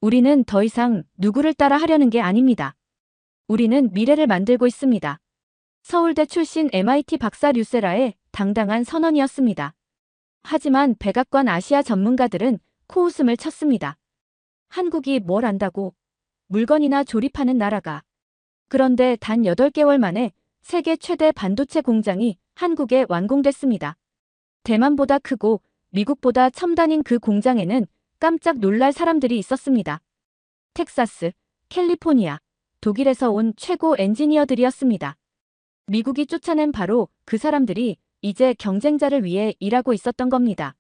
우리는 더 이상 누구를 따라 하려는 게 아닙니다. 우리는 미래를 만들고 있습니다. 서울대 출신 MIT 박사 류세라의 당당한 선언이었습니다. 하지만 백악관 아시아 전문가들은 코웃음을 쳤습니다. 한국이 뭘 안다고? 물건이나 조립하는 나라가. 그런데 단 8개월 만에 세계 최대 반도체 공장이 한국에 완공됐습니다. 대만보다 크고 미국보다 첨단인 그 공장에는 깜짝 놀랄 사람들이 있었습니다. 텍사스, 캘리포니아, 독일에서 온 최고 엔지니어들이었습니다. 미국이 쫓아낸 바로 그 사람들이 이제 경쟁자를 위해 일하고 있었던 겁니다.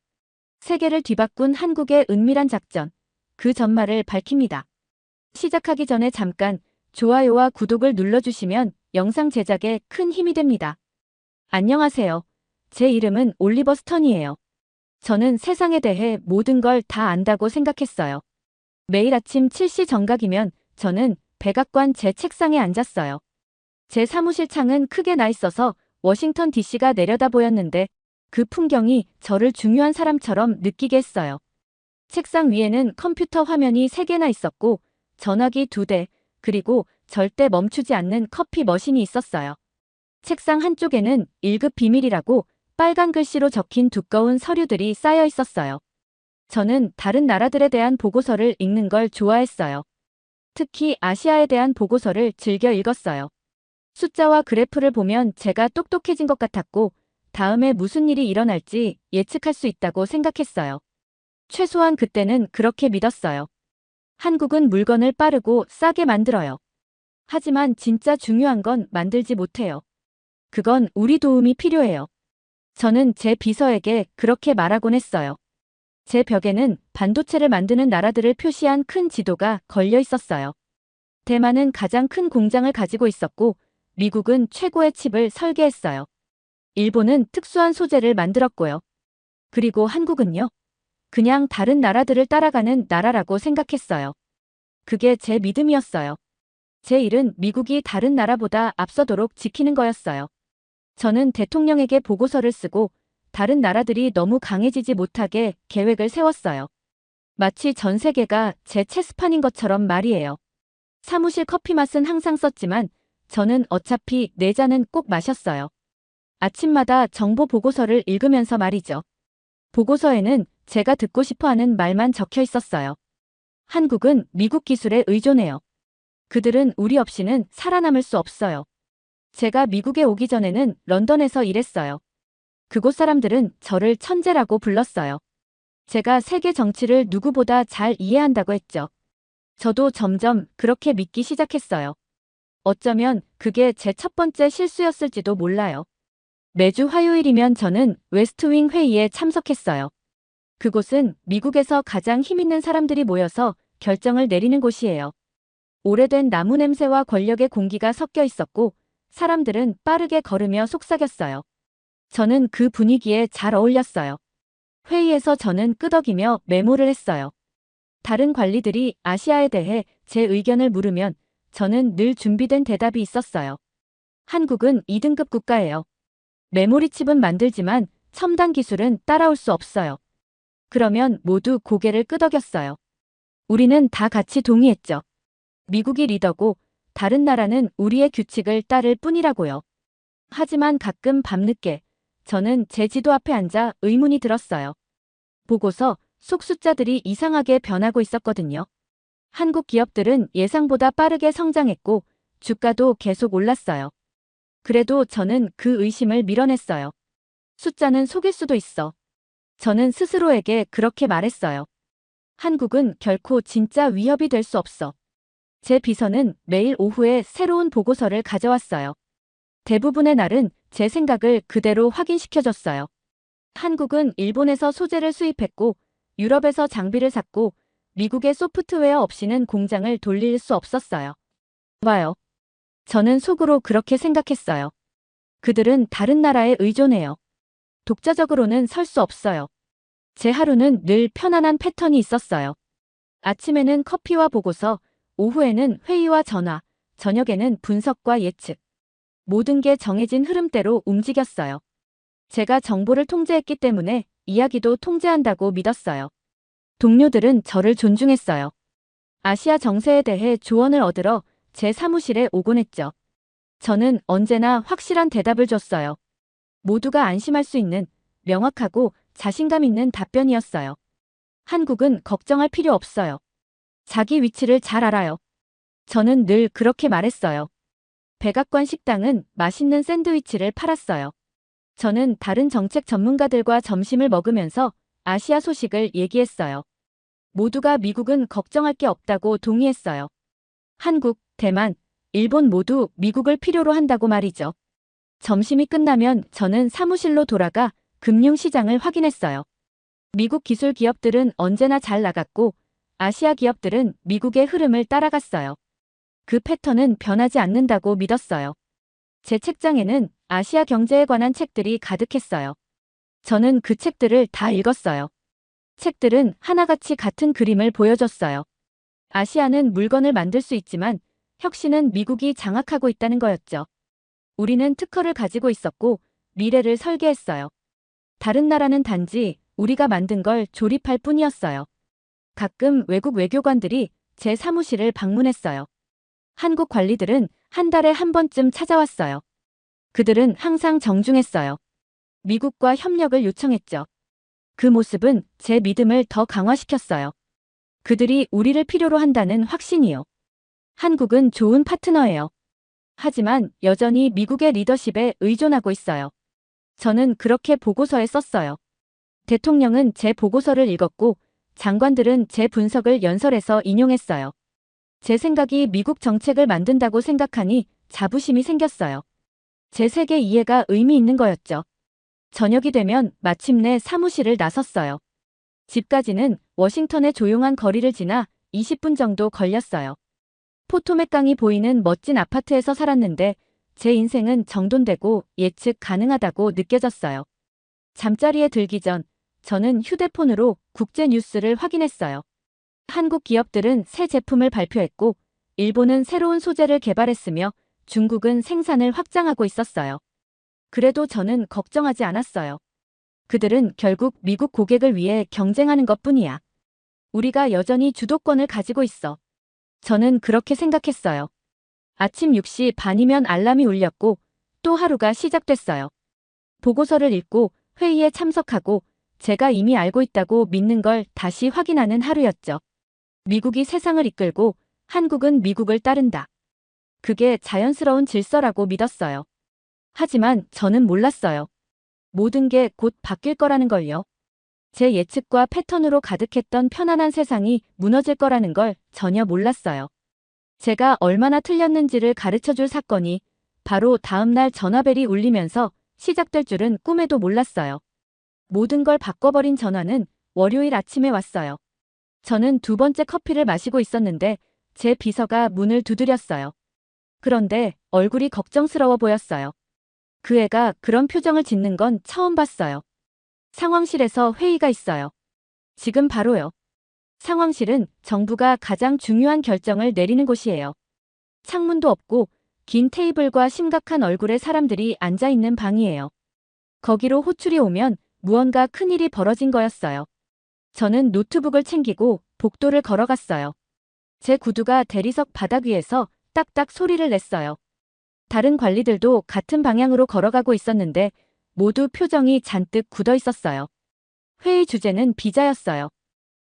세계를 뒤바꾼 한국의 은밀한 작전, 그 전말을 밝힙니다. 시작하기 전에 잠깐 좋아요와 구독을 눌러주시면 영상 제작에 큰 힘이 됩니다. 안녕하세요. 제 이름은 올리버 스턴이에요. 저는 세상에 대해 모든 걸 다 안다고 생각했어요. 매일 아침 7시 정각이면 저는 백악관 제 책상에 앉았어요. 제 사무실 창은 크게 나 있어서 워싱턴 DC가 내려다 보였는데 그 풍경이 저를 중요한 사람처럼 느끼게 했어요. 책상 위에는 컴퓨터 화면이 3개나 있었고 전화기 2대, 그리고 절대 멈추지 않는 커피 머신이 있었어요. 책상 한쪽에는 1급 비밀이라고 빨간 글씨로 적힌 두꺼운 서류들이 쌓여 있었어요. 저는 다른 나라들에 대한 보고서를 읽는 걸 좋아했어요. 특히 아시아에 대한 보고서를 즐겨 읽었어요. 숫자와 그래프를 보면 제가 똑똑해진 것 같았고 다음에 무슨 일이 일어날지 예측할 수 있다고 생각했어요. 최소한 그때는 그렇게 믿었어요. 한국은 물건을 빠르고 싸게 만들어요. 하지만 진짜 중요한 건 만들지 못해요. 그건 우리 도움이 필요해요. 저는 제 비서에게 그렇게 말하곤 했어요. 제 벽에는 반도체를 만드는 나라들을 표시한 큰 지도가 걸려 있었어요. 대만은 가장 큰 공장을 가지고 있었고 미국은 최고의 칩을 설계했어요. 일본은 특수한 소재를 만들었고요. 그리고 한국은요? 그냥 다른 나라들을 따라가는 나라라고 생각했어요. 그게 제 믿음이었어요. 제 일은 미국이 다른 나라보다 앞서도록 지키는 거였어요. 저는 대통령에게 보고서를 쓰고 다른 나라들이 너무 강해지지 못하게 계획을 세웠어요. 마치 전 세계가 제 체스판인 것처럼 말이에요. 사무실 커피 맛은 항상 썼지만 저는 어차피 4잔은 꼭 마셨어요. 아침마다 정보 보고서를 읽으면서 말이죠. 보고서에는 제가 듣고 싶어하는 말만 적혀 있었어요. 한국은 미국 기술에 의존해요. 그들은 우리 없이는 살아남을 수 없어요. 제가 미국에 오기 전에는 런던에서 일했어요. 그곳 사람들은 저를 천재라고 불렀어요. 제가 세계 정치를 누구보다 잘 이해한다고 했죠. 저도 점점 그렇게 믿기 시작했어요. 어쩌면 그게 제 첫 번째 실수였을지도 몰라요. 매주 화요일이면 저는 웨스트윙 회의에 참석했어요. 그곳은 미국에서 가장 힘있는 사람들이 모여서 결정을 내리는 곳이에요. 오래된 나무 냄새와 권력의 공기가 섞여 있었고 사람들은 빠르게 걸으며 속삭였어요. 저는 그 분위기에 잘 어울렸어요. 회의에서 저는 끄덕이며 메모를 했어요. 다른 관리들이 아시아에 대해 제 의견을 물으면 저는 늘 준비된 대답이 있었어요. 한국은 2등급 국가예요. 메모리 칩은 만들지만 첨단 기술은 따라올 수 없어요. 그러면 모두 고개를 끄덕였어요. 우리는 다 같이 동의했죠. 미국이 리더고 다른 나라는 우리의 규칙을 따를 뿐이라고요. 하지만 가끔 밤늦게 저는 제 지도 앞에 앉아 의문이 들었어요. 보고서 속 숫자들이 이상하게 변하고 있었거든요. 한국 기업들은 예상보다 빠르게 성장했고 주가도 계속 올랐어요. 그래도 저는 그 의심을 밀어냈어요. 숫자는 속일 수도 있어. 저는 스스로에게 그렇게 말했어요. 한국은 결코 진짜 위협이 될 수 없어. 제 비서는 매일 오후에 새로운 보고서를 가져왔어요. 대부분의 날은 제 생각을 그대로 확인시켜줬어요. 한국은 일본에서 소재를 수입했고 유럽에서 장비를 샀고 미국의 소프트웨어 없이는 공장을 돌릴 수 없었어요. 봐요. 저는 속으로 그렇게 생각했어요. 그들은 다른 나라에 의존해요. 독자적으로는 설 수 없어요. 제 하루는 늘 편안한 패턴이 있었어요. 아침에는 커피와 보고서, 오후에는 회의와 전화, 저녁에는 분석과 예측. 모든 게 정해진 흐름대로 움직였어요. 제가 정보를 통제했기 때문에 이야기도 통제한다고 믿었어요. 동료들은 저를 존중했어요. 아시아 정세에 대해 조언을 얻으러 제 사무실에 오곤 했죠. 저는 언제나 확실한 대답을 줬어요. 모두가 안심할 수 있는 명확하고 자신감 있는 답변이었어요. 한국은 걱정할 필요 없어요. 자기 위치를 잘 알아요. 저는 늘 그렇게 말했어요. 백악관 식당은 맛있는 샌드위치를 팔았어요. 저는 다른 정책 전문가들과 점심을 먹으면서 아시아 소식을 얘기했어요. 모두가 미국은 걱정할 게 없다고 동의했어요. 한국, 대만, 일본 모두 미국을 필요로 한다고 말이죠. 점심이 끝나면 저는 사무실로 돌아가 금융시장을 확인했어요. 미국 기술 기업들은 언제나 잘 나갔고 아시아 기업들은 미국의 흐름을 따라갔어요. 그 패턴은 변하지 않는다고 믿었어요. 제 책장에는 아시아 경제에 관한 책들이 가득했어요. 저는 그 책들을 다 읽었어요. 책들은 하나같이 같은 그림을 보여줬어요. 아시아는 물건을 만들 수 있지만 혁신은 미국이 장악하고 있다는 거였죠. 우리는 특허를 가지고 있었고 미래를 설계했어요. 다른 나라는 단지 우리가 만든 걸 조립할 뿐이었어요. 가끔 외국 외교관들이 제 사무실을 방문했어요. 한국 관리들은 한 달에 한 번쯤 찾아왔어요. 그들은 항상 정중했어요. 미국과 협력을 요청했죠. 그 모습은 제 믿음을 더 강화시켰어요. 그들이 우리를 필요로 한다는 확신이요. 한국은 좋은 파트너예요. 하지만 여전히 미국의 리더십에 의존하고 있어요. 저는 그렇게 보고서에 썼어요. 대통령은 제 보고서를 읽었고 장관들은 제 분석을 연설에서 인용했어요. 제 생각이 미국 정책을 만든다고 생각하니 자부심이 생겼어요. 제 세계 이해가 의미 있는 거였죠. 저녁이 되면 마침내 사무실을 나섰어요. 집까지는 워싱턴의 조용한 거리를 지나 20분 정도 걸렸어요. 포토맥 강이 보이는 멋진 아파트에서 살았는데 제 인생은 정돈되고 예측 가능하다고 느껴졌어요. 잠자리에 들기 전 저는 휴대폰으로 국제 뉴스를 확인했어요. 한국 기업들은 새 제품을 발표했고 일본은 새로운 소재를 개발했으며 중국은 생산을 확장하고 있었어요. 그래도 저는 걱정하지 않았어요. 그들은 결국 미국 고객을 위해 경쟁하는 것뿐이야. 우리가 여전히 주도권을 가지고 있어. 저는 그렇게 생각했어요. 아침 6시 반이면 알람이 울렸고 또 하루가 시작됐어요. 보고서를 읽고 회의에 참석하고 제가 이미 알고 있다고 믿는 걸 다시 확인하는 하루였죠. 미국이 세상을 이끌고 한국은 미국을 따른다. 그게 자연스러운 질서라고 믿었어요. 하지만 저는 몰랐어요. 모든 게 곧 바뀔 거라는 걸요. 제 예측과 패턴으로 가득했던 편안한 세상이 무너질 거라는 걸 전혀 몰랐어요. 제가 얼마나 틀렸는지를 가르쳐줄 사건이 바로 다음 날 전화벨이 울리면서 시작될 줄은 꿈에도 몰랐어요. 모든 걸 바꿔버린 전화는 월요일 아침에 왔어요. 저는 두 번째 커피를 마시고 있었는데 제 비서가 문을 두드렸어요. 그런데 얼굴이 걱정스러워 보였어요. 그 애가 그런 표정을 짓는 건 처음 봤어요. 상황실에서 회의가 있어요. 지금 바로요. 상황실은 정부가 가장 중요한 결정을 내리는 곳이에요. 창문도 없고 긴 테이블과 심각한 얼굴의 사람들이 앉아 있는 방이에요. 거기로 호출이 오면 무언가 큰일이 벌어진 거였어요. 저는 노트북을 챙기고 복도를 걸어갔어요. 제 구두가 대리석 바닥 위에서 딱딱 소리를 냈어요. 다른 관리들도 같은 방향으로 걸어가고 있었는데 모두 표정이 잔뜩 굳어 있었어요. 회의 주제는 비자였어요.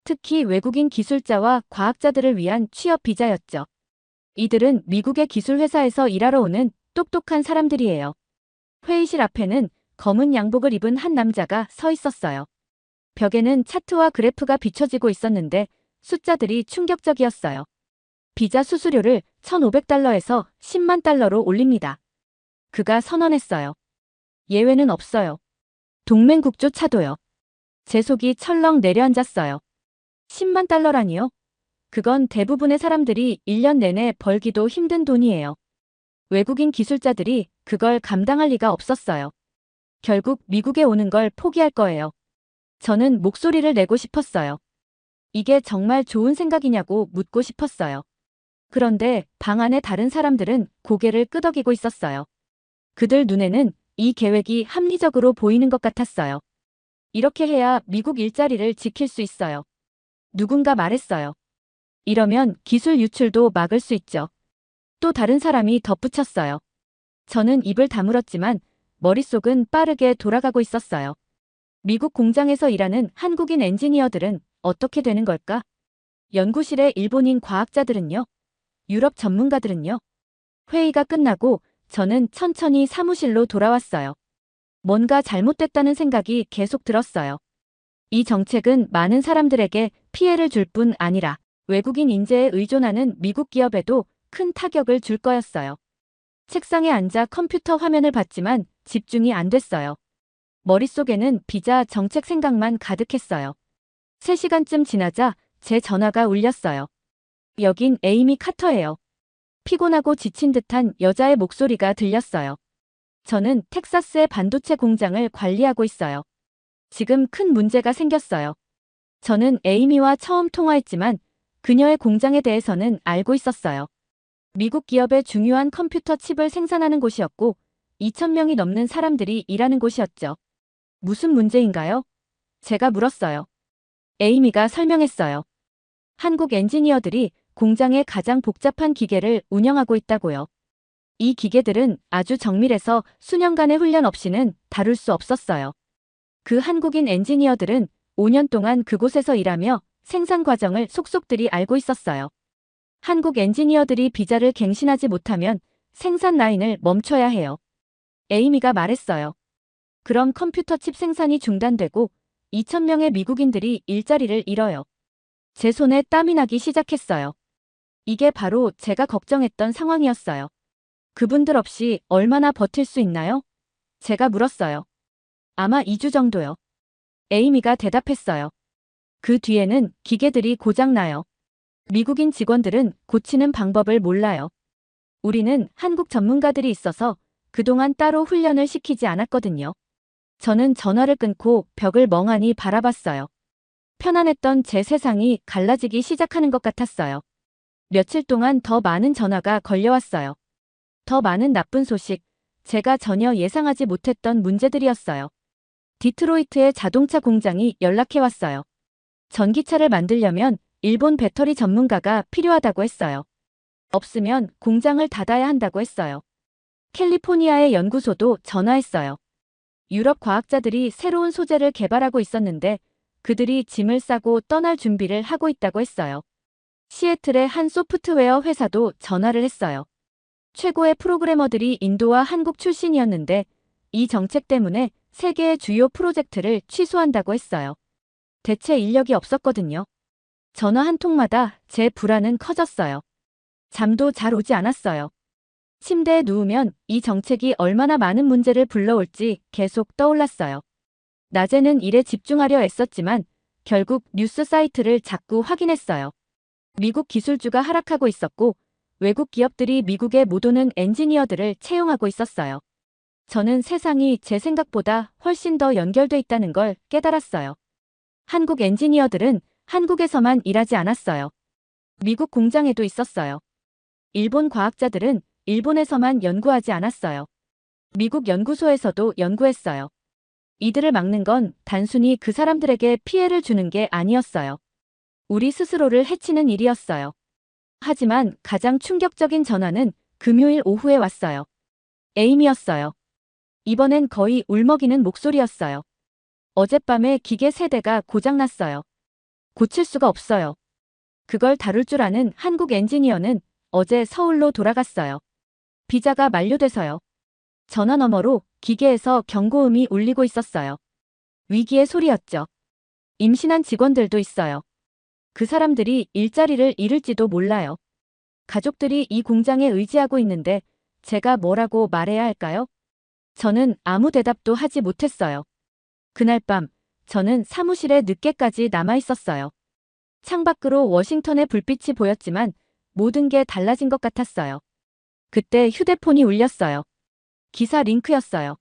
특히 외국인 기술자와 과학자들을 위한 취업 비자였죠. 이들은 미국의 기술회사에서 일하러 오는 똑똑한 사람들이에요. 회의실 앞에는 검은 양복을 입은 한 남자가 서 있었어요. 벽에는 차트와 그래프가 비춰지고 있었는데 숫자들이 충격적이었어요. 비자 수수료를 1,500달러에서 10만 달러로 올립니다. 그가 선언했어요. 예외는 없어요. 동맹국조차도요. 제 속이 철렁 내려앉았어요. 10만 달러라니요? 그건 대부분의 사람들이 1년 내내 벌기도 힘든 돈이에요. 외국인 기술자들이 그걸 감당할 리가 없었어요. 결국 미국에 오는 걸 포기할 거예요. 저는 목소리를 내고 싶었어요. 이게 정말 좋은 생각이냐고 묻고 싶었어요. 그런데 방 안의 다른 사람들은 고개를 끄덕이고 있었어요. 그들 눈에는 이 계획이 합리적으로 보이는 것 같았어요. 이렇게 해야 미국 일자리를 지킬 수 있어요. 누군가 말했어요. 이러면 기술 유출도 막을 수 있죠. 또 다른 사람이 덧붙였어요. 저는 입을 다물었지만 머릿속은 빠르게 돌아가고 있었어요. 미국 공장에서 일하는 한국인 엔지니어들은 어떻게 되는 걸까? 연구실의 일본인 과학자들은요? 유럽 전문가들은요? 회의가 끝나고 저는 천천히 사무실로 돌아왔어요. 뭔가 잘못됐다는 생각이 계속 들었어요. 이 정책은 많은 사람들에게 피해를 줄 뿐 아니라 외국인 인재에 의존하는 미국 기업에도 큰 타격을 줄 거였어요. 책상에 앉아 컴퓨터 화면을 봤지만 집중이 안 됐어요. 머릿속에는 비자 정책 생각만 가득했어요. 3시간쯤 지나자 제 전화가 울렸어요. 여긴 에이미 카터예요. 피곤하고 지친 듯한 여자의 목소리가 들렸어요. 저는 텍사스의 반도체 공장을 관리하고 있어요. 지금 큰 문제가 생겼어요. 저는 에이미와 처음 통화했지만 그녀의 공장에 대해서는 알고 있었어요. 미국 기업의 중요한 컴퓨터 칩을 생산하는 곳이었고 2,000명이 넘는 사람들이 일하는 곳이었죠. 무슨 문제인가요? 제가 물었어요. 에이미가 설명했어요. 한국 엔지니어들이 공장의 가장 복잡한 기계를 운영하고 있다고요. 이 기계들은 아주 정밀해서 수년간의 훈련 없이는 다룰 수 없었어요. 그 한국인 엔지니어들은 5년 동안 그곳에서 일하며 생산 과정을 속속들이 알고 있었어요. 한국 엔지니어들이 비자를 갱신하지 못하면 생산 라인을 멈춰야 해요. 에이미가 말했어요. 그럼 컴퓨터 칩 생산이 중단되고 2,000명의 미국인들이 일자리를 잃어요. 제 손에 땀이 나기 시작했어요. 이게 바로 제가 걱정했던 상황이었어요. 그분들 없이 얼마나 버틸 수 있나요? 제가 물었어요. 아마 2주 정도요. 에이미가 대답했어요. 그 뒤에는 기계들이 고장나요. 미국인 직원들은 고치는 방법을 몰라요. 우리는 한국 전문가들이 있어서 그동안 따로 훈련을 시키지 않았거든요. 저는 전화를 끊고 벽을 멍하니 바라봤어요. 편안했던 제 세상이 갈라지기 시작하는 것 같았어요. 며칠 동안 더 많은 전화가 걸려왔어요. 더 많은 나쁜 소식, 제가 전혀 예상하지 못했던 문제들이었어요. 디트로이트의 자동차 공장이 연락해왔어요. 전기차를 만들려면 일본 배터리 전문가가 필요하다고 했어요. 없으면 공장을 닫아야 한다고 했어요. 캘리포니아의 연구소도 전화했어요. 유럽 과학자들이 새로운 소재를 개발하고 있었는데 그들이 짐을 싸고 떠날 준비를 하고 있다고 했어요. 시애틀의 한 소프트웨어 회사도 전화를 했어요. 최고의 프로그래머들이 인도와 한국 출신이었는데 이 정책 때문에 세계의 주요 프로젝트를 취소한다고 했어요. 대체 인력이 없었거든요. 전화 한 통마다 제 불안은 커졌어요. 잠도 잘 오지 않았어요. 침대에 누우면 이 정책이 얼마나 많은 문제를 불러올지 계속 떠올랐어요. 낮에는 일에 집중하려 애썼지만 결국 뉴스 사이트를 자꾸 확인했어요. 미국 기술주가 하락하고 있었고 외국 기업들이 미국에 못 오는 엔지니어들을 채용하고 있었어요. 저는 세상이 제 생각보다 훨씬 더 연결돼 있다는 걸 깨달았어요. 한국 엔지니어들은 한국에서만 일하지 않았어요. 미국 공장에도 있었어요. 일본 과학자들은 일본에서만 연구하지 않았어요. 미국 연구소에서도 연구했어요. 이들을 막는 건 단순히 그 사람들에게 피해를 주는 게 아니었어요. 우리 스스로를 해치는 일이었어요. 하지만 가장 충격적인 전화는 금요일 오후에 왔어요. 에이미였어요. 이번엔 거의 울먹이는 목소리였어요. 어젯밤에 기계 3대가 고장났어요. 고칠 수가 없어요. 그걸 다룰 줄 아는 한국 엔지니어는 어제 서울로 돌아갔어요. 비자가 만료돼서요. 전화 너머로 기계에서 경고음이 울리고 있었어요. 위기의 소리였죠. 임신한 직원들도 있어요. 그 사람들이 일자리를 잃을지도 몰라요. 가족들이 이 공장에 의지하고 있는데 제가 뭐라고 말해야 할까요? 저는 아무 대답도 하지 못했어요. 그날 밤 저는 사무실에 늦게까지 남아 있었어요. 창밖으로 워싱턴의 불빛이 보였지만 모든 게 달라진 것 같았어요. 그때 휴대폰이 울렸어요. 기사 링크였어요.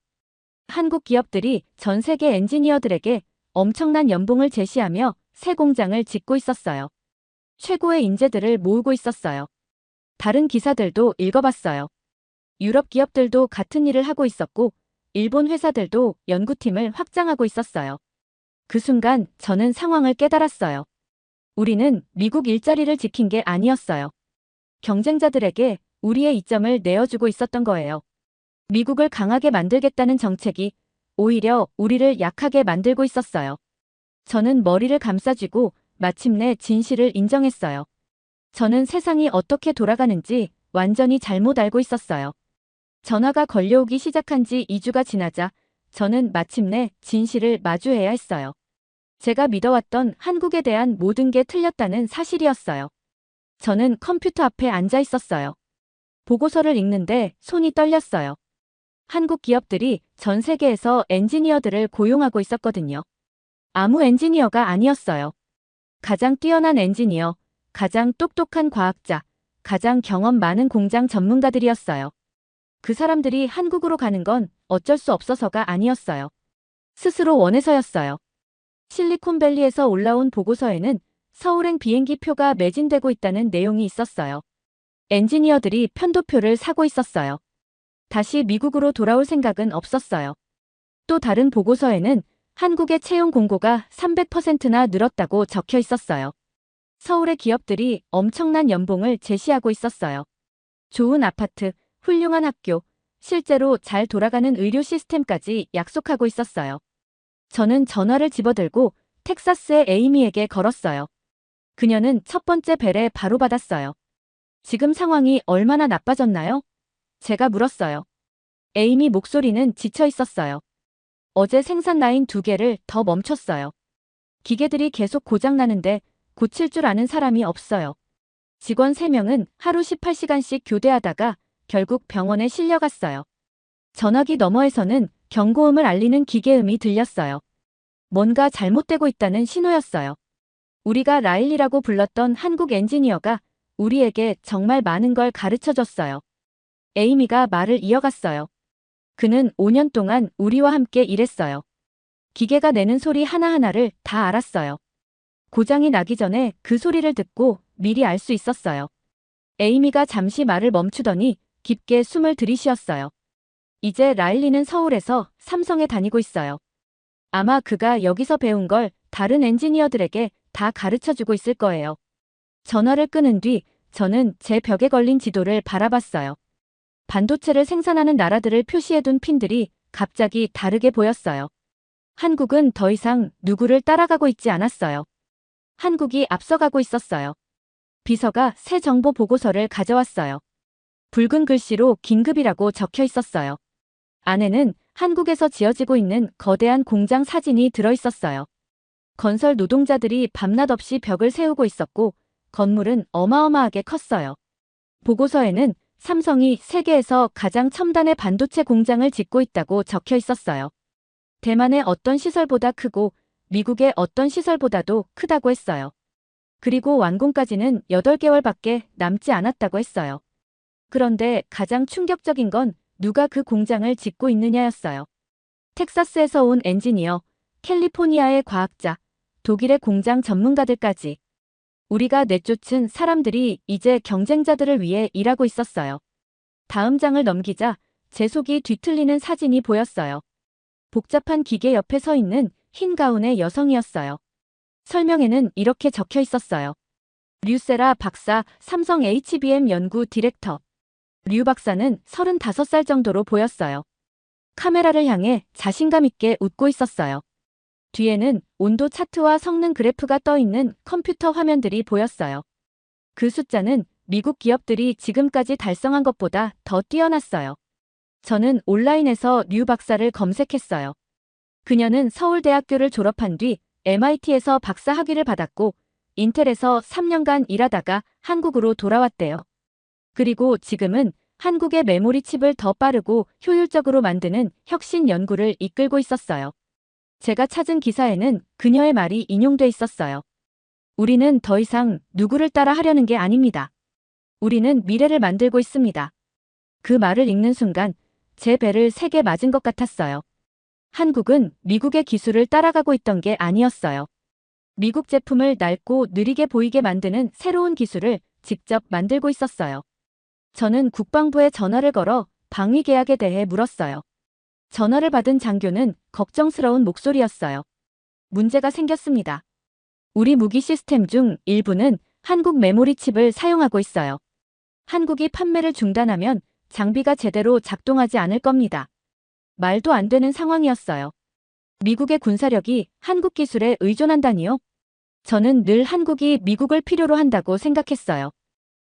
한국 기업들이 전 세계 엔지니어들에게 엄청난 연봉을 제시하며 새 공장을 짓고 있었어요. 최고의 인재들을 모으고 있었어요. 다른 기사들도 읽어봤어요. 유럽 기업들도 같은 일을 하고 있었고 일본 회사들도 연구팀을 확장하고 있었어요. 그 순간 저는 상황을 깨달았어요. 우리는 미국 일자리를 지킨 게 아니었어요. 경쟁자들에게 우리의 이점을 내어주고 있었던 거예요. 미국을 강하게 만들겠다는 정책이 오히려 우리를 약하게 만들고 있었어요. 저는 머리를 감싸쥐고 마침내 진실을 인정했어요. 저는 세상이 어떻게 돌아가는지 완전히 잘못 알고 있었어요. 전화가 걸려오기 시작한 지 2주가 지나자 저는 마침내 진실을 마주해야 했어요. 제가 믿어왔던 한국에 대한 모든 게 틀렸다는 사실이었어요. 저는 컴퓨터 앞에 앉아 있었어요. 보고서를 읽는데 손이 떨렸어요. 한국 기업들이 전 세계에서 엔지니어들을 고용하고 있었거든요. 아무 엔지니어가 아니었어요. 가장 뛰어난 엔지니어, 가장 똑똑한 과학자, 가장 경험 많은 공장 전문가들이었어요. 그 사람들이 한국으로 가는 건 어쩔 수 없어서가 아니었어요. 스스로 원해서였어요. 실리콘밸리에서 올라온 보고서에는 서울행 비행기 표가 매진되고 있다는 내용이 있었어요. 엔지니어들이 편도표를 사고 있었어요. 다시 미국으로 돌아올 생각은 없었어요. 또 다른 보고서에는 한국의 채용 공고가 300%나 늘었다고 적혀 있었어요. 서울의 기업들이 엄청난 연봉을 제시하고 있었어요. 좋은 아파트, 훌륭한 학교, 실제로 잘 돌아가는 의료 시스템까지 약속하고 있었어요. 저는 전화를 집어들고 텍사스의 에이미에게 걸었어요. 그녀는 첫 번째 벨에 바로 받았어요. 지금 상황이 얼마나 나빠졌나요? 제가 물었어요. 에이미 목소리는 지쳐 있었어요. 어제 생산 라인 2개를 더 멈췄어요. 기계들이 계속 고장나는데 고칠 줄 아는 사람이 없어요. 직원 3명은 하루 18시간씩 교대하다가 결국 병원에 실려갔어요. 전화기 너머에서는 경고음을 알리는 기계음이 들렸어요. 뭔가 잘못되고 있다는 신호였어요. 우리가 라일리라고 불렀던 한국 엔지니어가 우리에게 정말 많은 걸 가르쳐줬어요. 에이미가 말을 이어갔어요. 그는 5년 동안 우리와 함께 일했어요. 기계가 내는 소리 하나하나를 다 알았어요. 고장이 나기 전에 그 소리를 듣고 미리 알 수 있었어요. 에이미가 잠시 말을 멈추더니 깊게 숨을 들이쉬었어요. 이제 라일리는 서울에서 삼성에 다니고 있어요. 아마 그가 여기서 배운 걸 다른 엔지니어들에게 다 가르쳐주고 있을 거예요. 전화를 끊은 뒤 저는 제 벽에 걸린 지도를 바라봤어요. 반도체를 생산하는 나라들을 표시해둔 핀들이 갑자기 다르게 보였어요. 한국은 더 이상 누구를 따라가고 있지 않았어요. 한국이 앞서가고 있었어요. 비서가 새 정보 보고서를 가져왔어요. 붉은 글씨로 긴급이라고 적혀 있었어요. 안에는 한국에서 지어지고 있는 거대한 공장 사진이 들어있었어요. 건설 노동자들이 밤낮 없이 벽을 세우고 있었고 건물은 어마어마하게 컸어요. 보고서에는 삼성이 세계에서 가장 첨단의 반도체 공장을 짓고 있다고 적혀 있었어요. 대만의 어떤 시설보다 크고 미국의 어떤 시설보다도 크다고 했어요. 그리고 완공까지는 8개월밖에 남지 않았다고 했어요. 그런데 가장 충격적인 건 누가 그 공장을 짓고 있느냐였어요. 텍사스에서 온 엔지니어, 캘리포니아의 과학자, 독일의 공장 전문가들까지. 우리가 내쫓은 사람들이 이제 경쟁자들을 위해 일하고 있었어요. 다음 장을 넘기자 제 속이 뒤틀리는 사진이 보였어요. 복잡한 기계 옆에 서 있는 흰 가운의 여성이었어요. 설명에는 이렇게 적혀 있었어요. 류세라 박사, 삼성 HBM 연구 디렉터. 류 박사는 35살 정도로 보였어요. 카메라를 향해 자신감 있게 웃고 있었어요. 뒤에는 온도 차트와 성능 그래프가 떠 있는 컴퓨터 화면들이 보였어요. 그 숫자는 미국 기업들이 지금까지 달성한 것보다 더 뛰어났어요. 저는 온라인에서 류 박사를 검색했어요. 그녀는 서울대학교를 졸업한 뒤 MIT에서 박사 학위를 받았고 인텔에서 3년간 일하다가 한국으로 돌아왔대요. 그리고 지금은 한국의 메모리 칩을 더 빠르고 효율적으로 만드는 혁신 연구를 이끌고 있었어요. 제가 찾은 기사에는 그녀의 말이 인용돼 있었어요. 우리는 더 이상 누구를 따라 하려는 게 아닙니다. 우리는 미래를 만들고 있습니다. 그 말을 읽는 순간 제 배를 세게 맞은 것 같았어요. 한국은 미국의 기술을 따라가고 있던 게 아니었어요. 미국 제품을 낡고 느리게 보이게 만드는 새로운 기술을 직접 만들고 있었어요. 저는 국방부에 전화를 걸어 방위 계약에 대해 물었어요. 전화를 받은 장교는 걱정스러운 목소리였어요. 문제가 생겼습니다. 우리 무기 시스템 중 일부는 한국 메모리 칩을 사용하고 있어요. 한국이 판매를 중단하면 장비가 제대로 작동하지 않을 겁니다. 말도 안 되는 상황이었어요. 미국의 군사력이 한국 기술에 의존한다니요? 저는 늘 한국이 미국을 필요로 한다고 생각했어요.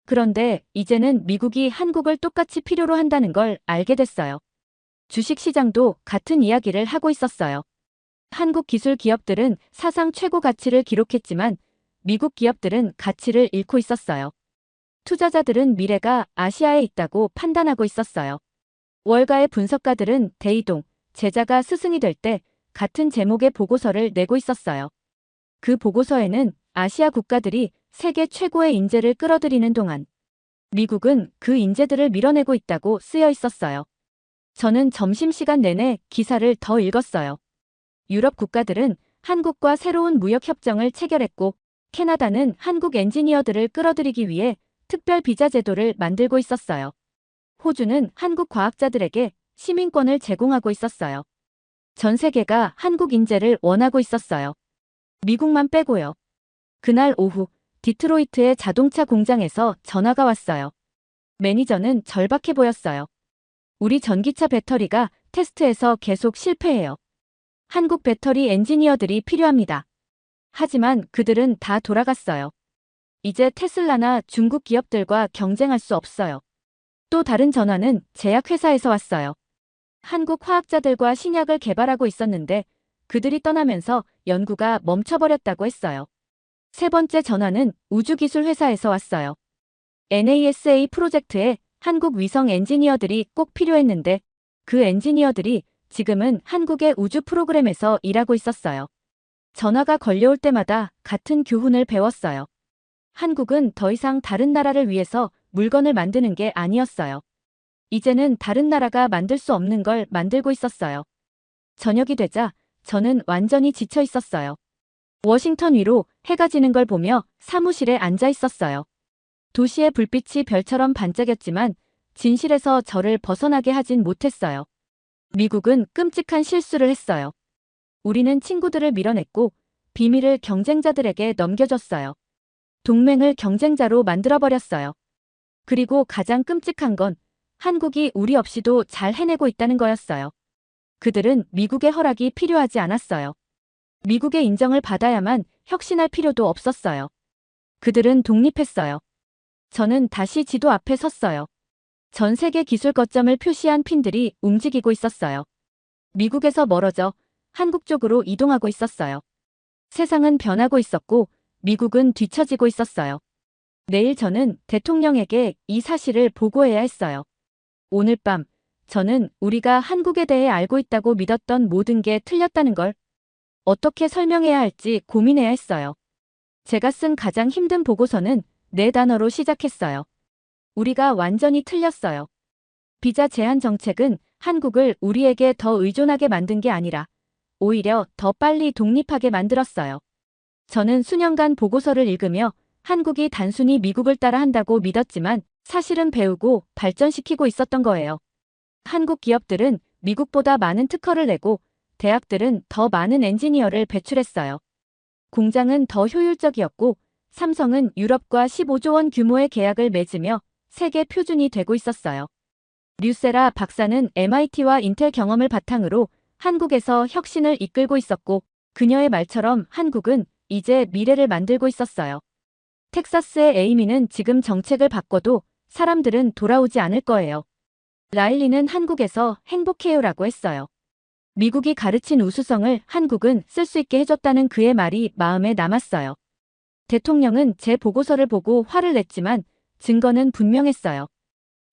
그런데 이제는 미국이 한국을 똑같이 필요로 한다는 걸 알게 됐어요. 주식시장도 같은 이야기를 하고 있었어요. 한국 기술 기업들은 사상 최고 가치를 기록했지만 미국 기업들은 가치를 잃고 있었어요. 투자자들은 미래가 아시아에 있다고 판단하고 있었어요. 월가의 분석가들은 대이동, 제자가 스승이 될 때 같은 제목의 보고서를 내고 있었어요. 그 보고서에는 아시아 국가들이 세계 최고의 인재를 끌어들이는 동안 미국은 그 인재들을 밀어내고 있다고 쓰여 있었어요. 저는 점심시간 내내 기사를 더 읽었어요. 유럽 국가들은 한국과 새로운 무역협정을 체결했고 캐나다는 한국 엔지니어들을 끌어들이기 위해 특별 비자 제도를 만들고 있었어요. 호주는 한국 과학자들에게 시민권을 제공하고 있었어요. 전 세계가 한국 인재를 원하고 있었어요. 미국만 빼고요. 그날 오후 디트로이트의 자동차 공장에서 전화가 왔어요. 매니저는 절박해 보였어요. 우리 전기차 배터리가 테스트에서 계속 실패해요. 한국 배터리 엔지니어들이 필요합니다. 하지만 그들은 다 돌아갔어요. 이제 테슬라나 중국 기업들과 경쟁할 수 없어요. 또 다른 전화는 제약회사에서 왔어요. 한국 화학자들과 신약을 개발하고 있었는데 그들이 떠나면서 연구가 멈춰버렸다고 했어요. 세 번째 전화는 우주기술회사에서 왔어요. NASA 프로젝트에 한국 위성 엔지니어들이 꼭 필요했는데 그 엔지니어들이 지금은 한국의 우주 프로그램에서 일하고 있었어요. 전화가 걸려올 때마다 같은 교훈을 배웠어요. 한국은 더 이상 다른 나라를 위해서 물건을 만드는 게 아니었어요. 이제는 다른 나라가 만들 수 없는 걸 만들고 있었어요. 저녁이 되자 저는 완전히 지쳐 있었어요. 워싱턴 위로 해가 지는 걸 보며 사무실에 앉아 있었어요. 도시의 불빛이 별처럼 반짝였지만 진실에서 저를 벗어나게 하진 못했어요. 미국은 끔찍한 실수를 했어요. 우리는 친구들을 밀어냈고 비밀을 경쟁자들에게 넘겨줬어요. 동맹을 경쟁자로 만들어버렸어요. 그리고 가장 끔찍한 건 한국이 우리 없이도 잘 해내고 있다는 거였어요. 그들은 미국의 허락이 필요하지 않았어요. 미국의 인정을 받아야만 혁신할 필요도 없었어요. 그들은 독립했어요. 저는 다시 지도 앞에 섰어요. 전 세계 기술 거점을 표시한 핀들이 움직이고 있었어요. 미국에서 멀어져 한국 쪽으로 이동하고 있었어요. 세상은 변하고 있었고 미국은 뒤처지고 있었어요. 내일 저는 대통령에게 이 사실을 보고해야 했어요. 오늘 밤 저는 우리가 한국에 대해 알고 있다고 믿었던 모든 게 틀렸다는 걸 어떻게 설명해야 할지 고민해야 했어요. 제가 쓴 가장 힘든 보고서는 4단어로 시작했어요. 우리가 완전히 틀렸어요. 비자 제한 정책은 한국을 우리에게 더 의존하게 만든 게 아니라 오히려 더 빨리 독립하게 만들었어요. 저는 수년간 보고서를 읽으며 한국이 단순히 미국을 따라 한다고 믿었지만 사실은 배우고 발전시키고 있었던 거예요. 한국 기업들은 미국보다 많은 특허를 내고 대학들은 더 많은 엔지니어를 배출했어요. 공장은 더 효율적이었고 삼성은 유럽과 15조 원 규모의 계약을 맺으며 세계 표준이 되고 있었어요. 류세라 박사는 MIT와 인텔 경험을 바탕으로 한국에서 혁신을 이끌고 있었고 그녀의 말처럼 한국은 이제 미래를 만들고 있었어요. 텍사스의 에이미는 지금 정책을 바꿔도 사람들은 돌아오지 않을 거예요. 라일리는 한국에서 행복해요라고 했어요. 미국이 가르친 우수성을 한국은 쓸 수 있게 해줬다는 그의 말이 마음에 남았어요. 대통령은 제 보고서를 보고 화를 냈지만 증거는 분명했어요.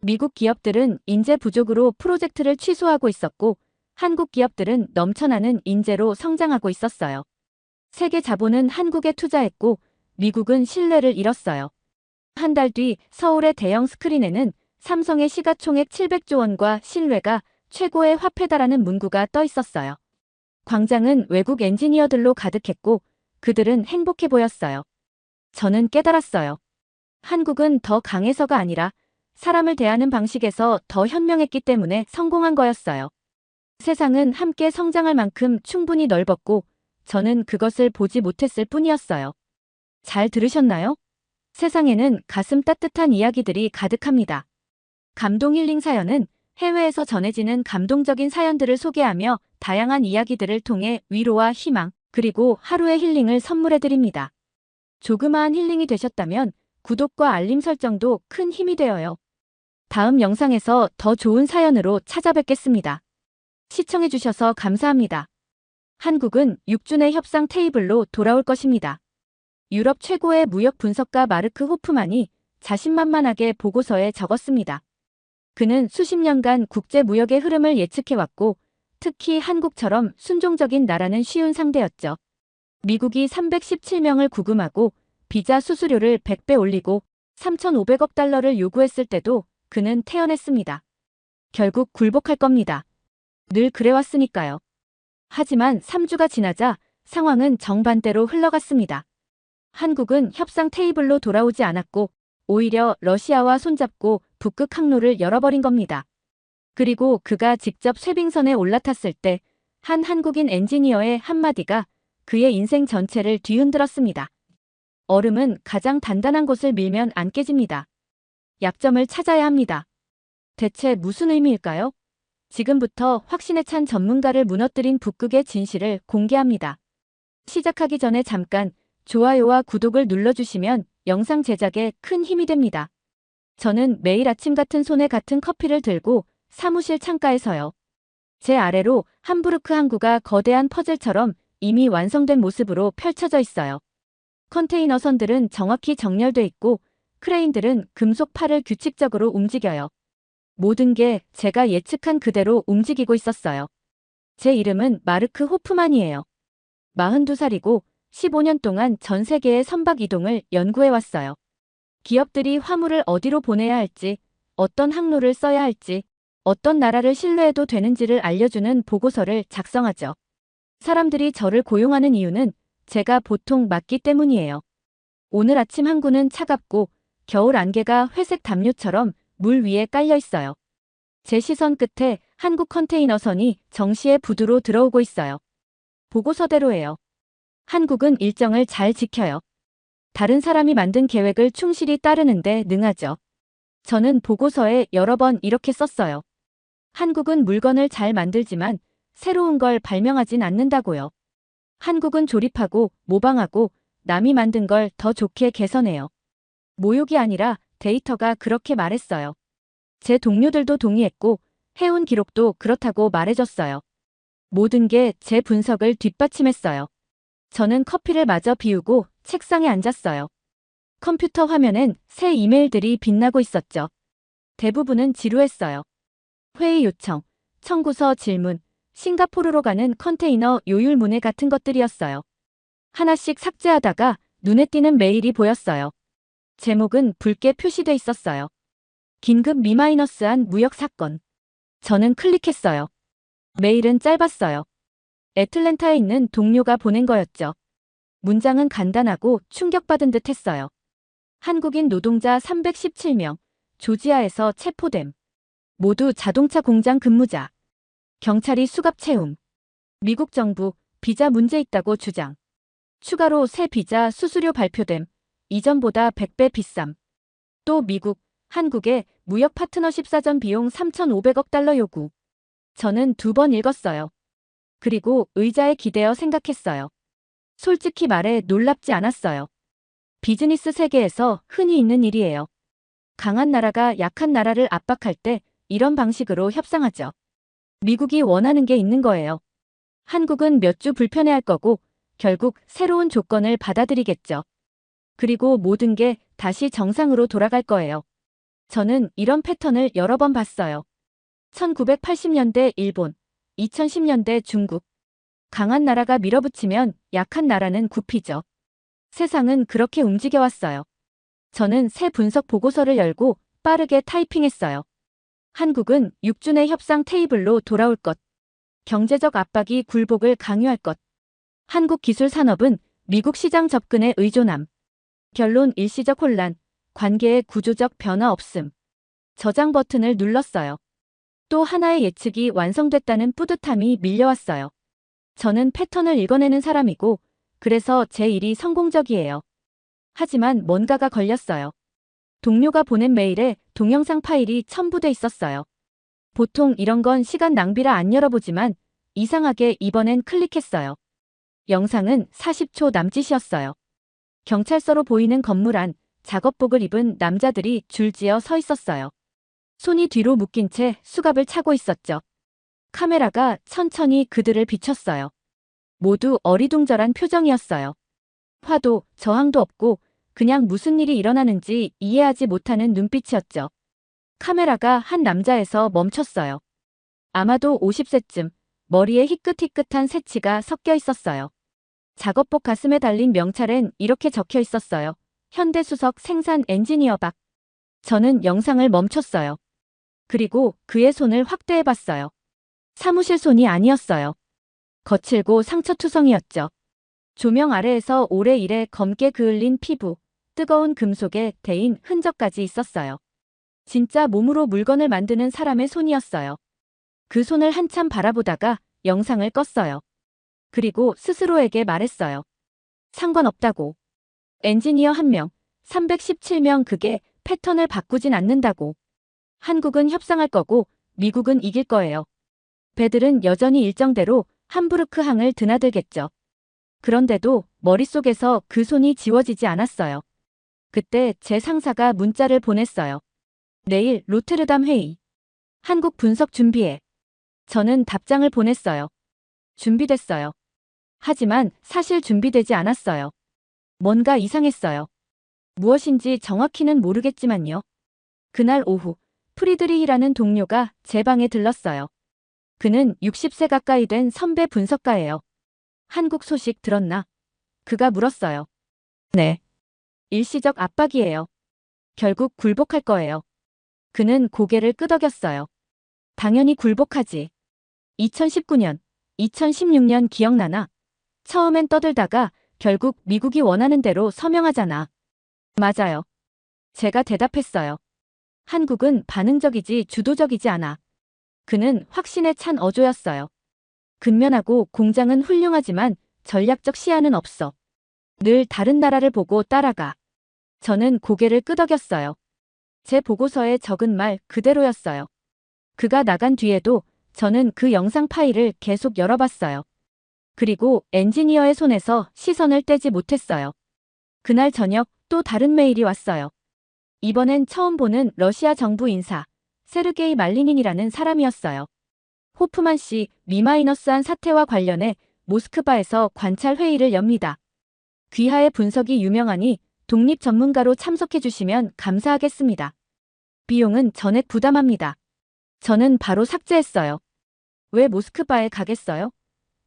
미국 기업들은 인재 부족으로 프로젝트를 취소하고 있었고 한국 기업들은 넘쳐나는 인재로 성장하고 있었어요. 세계 자본은 한국에 투자했고 미국은 신뢰를 잃었어요. 한 달 뒤 서울의 대형 스크린에는 삼성의 시가총액 700조 원과 신뢰가 최고의 화폐다라는 문구가 떠 있었어요. 광장은 외국 엔지니어들로 가득했고 그들은 행복해 보였어요. 저는 깨달았어요. 한국은 더 강해서가 아니라 사람을 대하는 방식에서 더 현명했기 때문에 성공한 거였어요. 세상은 함께 성장할 만큼 충분히 넓었고 저는 그것을 보지 못했을 뿐이었어요. 잘 들으셨나요? 세상에는 가슴 따뜻한 이야기들이 가득합니다. 감동 힐링 사연은 해외에서 전해지는 감동적인 사연들을 소개하며 다양한 이야기들을 통해 위로와 희망, 그리고 하루의 힐링을 선물해드립니다. 조그마한 힐링이 되셨다면 구독과 알림 설정도 큰 힘이 되어요. 다음 영상에서 더 좋은 사연으로 찾아뵙겠습니다. 시청해주셔서 감사합니다. 한국은 6주 내 협상 테이블로 돌아올 것입니다. 유럽 최고의 무역 분석가 마르크 호프만이 자신만만하게 보고서에 적었습니다. 그는 수십 년간 국제 무역의 흐름을 예측해왔고, 특히 한국처럼 순종적인 나라는 쉬운 상대였죠. 미국이 317명을 구금하고 비자 수수료를 100배 올리고 3,500억 달러를 요구했을 때도 그는 태연했습니다. 결국 굴복할 겁니다. 늘 그래왔으니까요. 하지만 3주가 지나자 상황은 정반대로 흘러갔습니다. 한국은 협상 테이블로 돌아오지 않았고 오히려 러시아와 손잡고 북극 항로를 열어버린 겁니다. 그리고 그가 직접 쇄빙선에 올라탔을 때 한 한국인 엔지니어의 한마디가 그의 인생 전체를 뒤흔들었습니다. 얼음은 가장 단단한 곳을 밀면 안 깨집니다. 약점을 찾아야 합니다. 대체 무슨 의미일까요? 지금부터 확신에 찬 전문가를 무너뜨린 북극의 진실을 공개합니다. 시작하기 전에 잠깐 좋아요와 구독을 눌러주시면 영상 제작에 큰 힘이 됩니다. 저는 매일 아침 같은 손에 같은 커피를 들고 사무실 창가에 서요. 제 아래로 함부르크 항구가 거대한 퍼즐처럼 이미 완성된 모습으로 펼쳐져 있어요. 컨테이너 선들은 정확히 정렬돼 있고 크레인들은 금속 팔을 규칙적으로 움직여요. 모든 게 제가 예측한 그대로 움직이고 있었어요. 제 이름은 마르크 호프만이에요. 42살이고 15년 동안 전 세계의 선박 이동을 연구해왔어요. 기업들이 화물을 어디로 보내야 할지, 어떤 항로를 써야 할지, 어떤 나라를 신뢰해도 되는지를 알려주는 보고서를 작성하죠. 사람들이 저를 고용하는 이유는 제가 보통 맞기 때문이에요. 오늘 아침 항구는 차갑고 겨울 안개가 회색 담요처럼 물 위에 깔려 있어요. 제 시선 끝에 한국 컨테이너선이 정시에 부두로 들어오고 있어요. 보고서대로예요. 한국은 일정을 잘 지켜요. 다른 사람이 만든 계획을 충실히 따르는데 능하죠. 저는 보고서에 여러 번 이렇게 썼어요. 한국은 물건을 잘 만들지만 새로운 걸 발명하진 않는다고요. 한국은 조립하고 모방하고 남이 만든 걸 더 좋게 개선해요. 모욕이 아니라 데이터가 그렇게 말했어요. 제 동료들도 동의했고 해운 기록도 그렇다고 말해줬어요. 모든 게 제 분석을 뒷받침했어요. 저는 커피를 마저 비우고 책상에 앉았어요. 컴퓨터 화면엔 새 이메일들이 빛나고 있었죠. 대부분은 지루했어요. 회의 요청, 청구서 질문, 싱가포르로 가는 컨테이너 요율문의 같은 것들이었어요. 하나씩 삭제하다가 눈에 띄는 메일이 보였어요. 제목은 붉게 표시돼 있었어요. 긴급 미마이너스한 무역 사건. 저는 클릭했어요. 메일은 짧았어요. 애틀랜타에 있는 동료가 보낸 거였죠. 문장은 간단하고 충격받은 듯 했어요. 한국인 노동자 317명, 조지아에서 체포됨. 모두 자동차 공장 근무자. 경찰이 수갑 채움. 미국 정부 비자 문제 있다고 주장. 추가로 새 비자 수수료 발표됨. 이전보다 100배 비쌈. 또 미국, 한국의 무역 파트너십 사전 비용 3,500억 달러 요구. 저는 2번 읽었어요. 그리고 의자에 기대어 생각했어요. 솔직히 말해 놀랍지 않았어요. 비즈니스 세계에서 흔히 있는 일이에요. 강한 나라가 약한 나라를 압박할 때 이런 방식으로 협상하죠. 미국이 원하는 게 있는 거예요. 한국은 몇 주 불편해할 거고 결국 새로운 조건을 받아들이겠죠. 그리고 모든 게 다시 정상으로 돌아갈 거예요. 저는 이런 패턴을 여러 번 봤어요. 1980년대 일본, 2010년대 중국. 강한 나라가 밀어붙이면 약한 나라는 굽히죠. 세상은 그렇게 움직여왔어요. 저는 새 분석 보고서를 열고 빠르게 타이핑했어요. 한국은 6주 내 협상 테이블로 돌아올 것. 경제적 압박이 굴복을 강요할 것. 한국 기술 산업은 미국 시장 접근에 의존함. 결론 일시적 혼란. 관계의 구조적 변화 없음. 저장 버튼을 눌렀어요. 또 하나의 예측이 완성됐다는 뿌듯함이 밀려왔어요. 저는 패턴을 읽어내는 사람이고, 그래서 제 일이 성공적이에요. 하지만 뭔가가 걸렸어요. 동료가 보낸 메일에 동영상 파일이 첨부돼 있었어요. 보통 이런 건 시간 낭비라 안 열어보지만 이상하게 이번엔 클릭했어요. 영상은 40초 남짓이었어요. 경찰서로 보이는 건물 안 작업복을 입은 남자들이 줄지어 서 있었어요. 손이 뒤로 묶인 채 수갑을 차고 있었죠. 카메라가 천천히 그들을 비췄어요. 모두 어리둥절한 표정이었어요. 화도 저항도 없고 그냥 무슨 일이 일어나는지 이해하지 못하는 눈빛이었죠. 카메라가 한 남자에서 멈췄어요. 아마도 50세쯤, 머리에 희끗희끗한 새치가 섞여 있었어요. 작업복 가슴에 달린 명찰엔 이렇게 적혀 있었어요. 현대수석 생산 엔지니어 박. 저는 영상을 멈췄어요. 그리고 그의 손을 확대해봤어요. 사무실 손이 아니었어요. 거칠고 상처투성이었죠. 조명 아래에서 오래 일해 검게 그을린 피부, 뜨거운 금속에 대인 흔적까지 있었어요. 진짜 몸으로 물건을 만드는 사람의 손이었어요. 그 손을 한참 바라보다가 영상을 껐어요. 그리고 스스로에게 말했어요. 상관없다고. 엔지니어 1명, 317명 그게 패턴을 바꾸진 않는다고. 한국은 협상할 거고 미국은 이길 거예요. 배들은 여전히 일정대로 함부르크 항을 드나들겠죠. 그런데도 머릿속에서 그 손이 지워지지 않았어요. 그때 제 상사가 문자를 보냈어요. 내일 로테르담 회의. 한국 분석 준비해. 저는 답장을 보냈어요. 준비됐어요. 하지만 사실 준비되지 않았어요. 뭔가 이상했어요. 무엇인지 정확히는 모르겠지만요. 그날 오후 프리드리히라는 동료가 제 방에 들렀어요. 그는 60세 가까이 된 선배 분석가예요. 한국 소식 들었나? 그가 물었어요. 네. 일시적 압박이에요. 결국 굴복할 거예요. 그는 고개를 끄덕였어요. 당연히 굴복하지. 2019년, 2016년 기억나나? 처음엔 떠들다가 결국 미국이 원하는 대로 서명하잖아. 맞아요. 제가 대답했어요. 한국은 반응적이지 주도적이지 않아. 그는 확신에 찬 어조였어요. 근면하고 공장은 훌륭하지만 전략적 시야는 없어. 늘 다른 나라를 보고 따라가. 저는 고개를 끄덕였어요. 제 보고서에 적은 말 그대로였어요. 그가 나간 뒤에도 저는 그 영상 파일을 계속 열어봤어요. 그리고 엔지니어의 손에서 시선을 떼지 못했어요. 그날 저녁 또 다른 메일이 왔어요. 이번엔 처음 보는 러시아 정부 인사, 세르게이 말리닌이라는 사람이었어요. 호프만 씨 미마이너스한 사태와 관련해 모스크바에서 관찰 회의를 엽니다. 귀하의 분석이 유명하니 독립 전문가로 참석해 주시면 감사하겠습니다. 비용은 전액 부담합니다. 저는 바로 삭제했어요. 왜 모스크바에 가겠어요?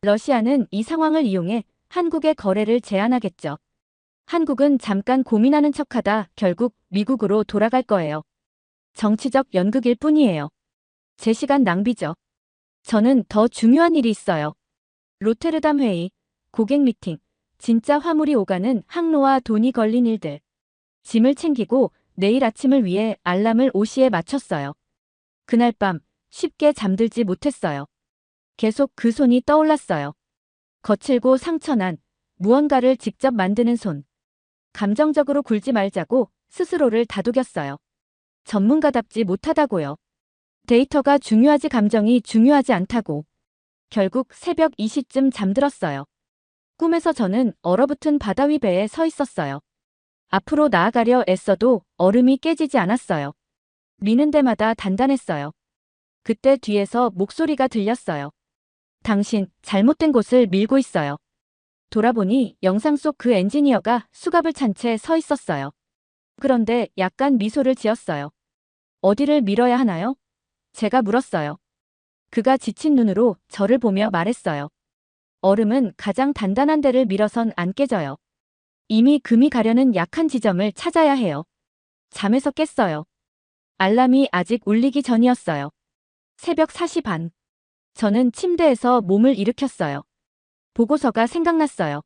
러시아는 이 상황을 이용해 한국의 거래를 제한하겠죠. 한국은 잠깐 고민하는 척하다 결국 미국으로 돌아갈 거예요. 정치적 연극일 뿐이에요. 제 시간 낭비죠. 저는 더 중요한 일이 있어요. 로테르담 회의, 고객 미팅, 진짜 화물이 오가는 항로와 돈이 걸린 일들. 짐을 챙기고 내일 아침을 위해 알람을 5시에 맞췄어요. 그날 밤 쉽게 잠들지 못했어요. 계속 그 손이 떠올랐어요. 거칠고 상처난 무언가를 직접 만드는 손. 감정적으로 굴지 말자고 스스로를 다독였어요. 전문가답지 못하다고요. 데이터가 중요하지 감정이 중요하지 않다고. 결국 새벽 2시쯤 잠들었어요. 꿈에서 저는 얼어붙은 바다 위 배에 서 있었어요. 앞으로 나아가려 애써도 얼음이 깨지지 않았어요. 미는 데마다 단단했어요. 그때 뒤에서 목소리가 들렸어요. 당신 잘못된 곳을 밀고 있어요. 돌아보니 영상 속 그 엔지니어가 수갑을 찬 채 서 있었어요. 그런데 약간 미소를 지었어요. 어디를 밀어야 하나요? 제가 물었어요. 그가 지친 눈으로 저를 보며 말했어요. 얼음은 가장 단단한 데를 밀어선 안 깨져요. 이미 금이 가려는 약한 지점을 찾아야 해요. 잠에서 깼어요. 알람이 아직 울리기 전이었어요. 새벽 4시 반. 저는 침대에서 몸을 일으켰어요. 보고서가 생각났어요.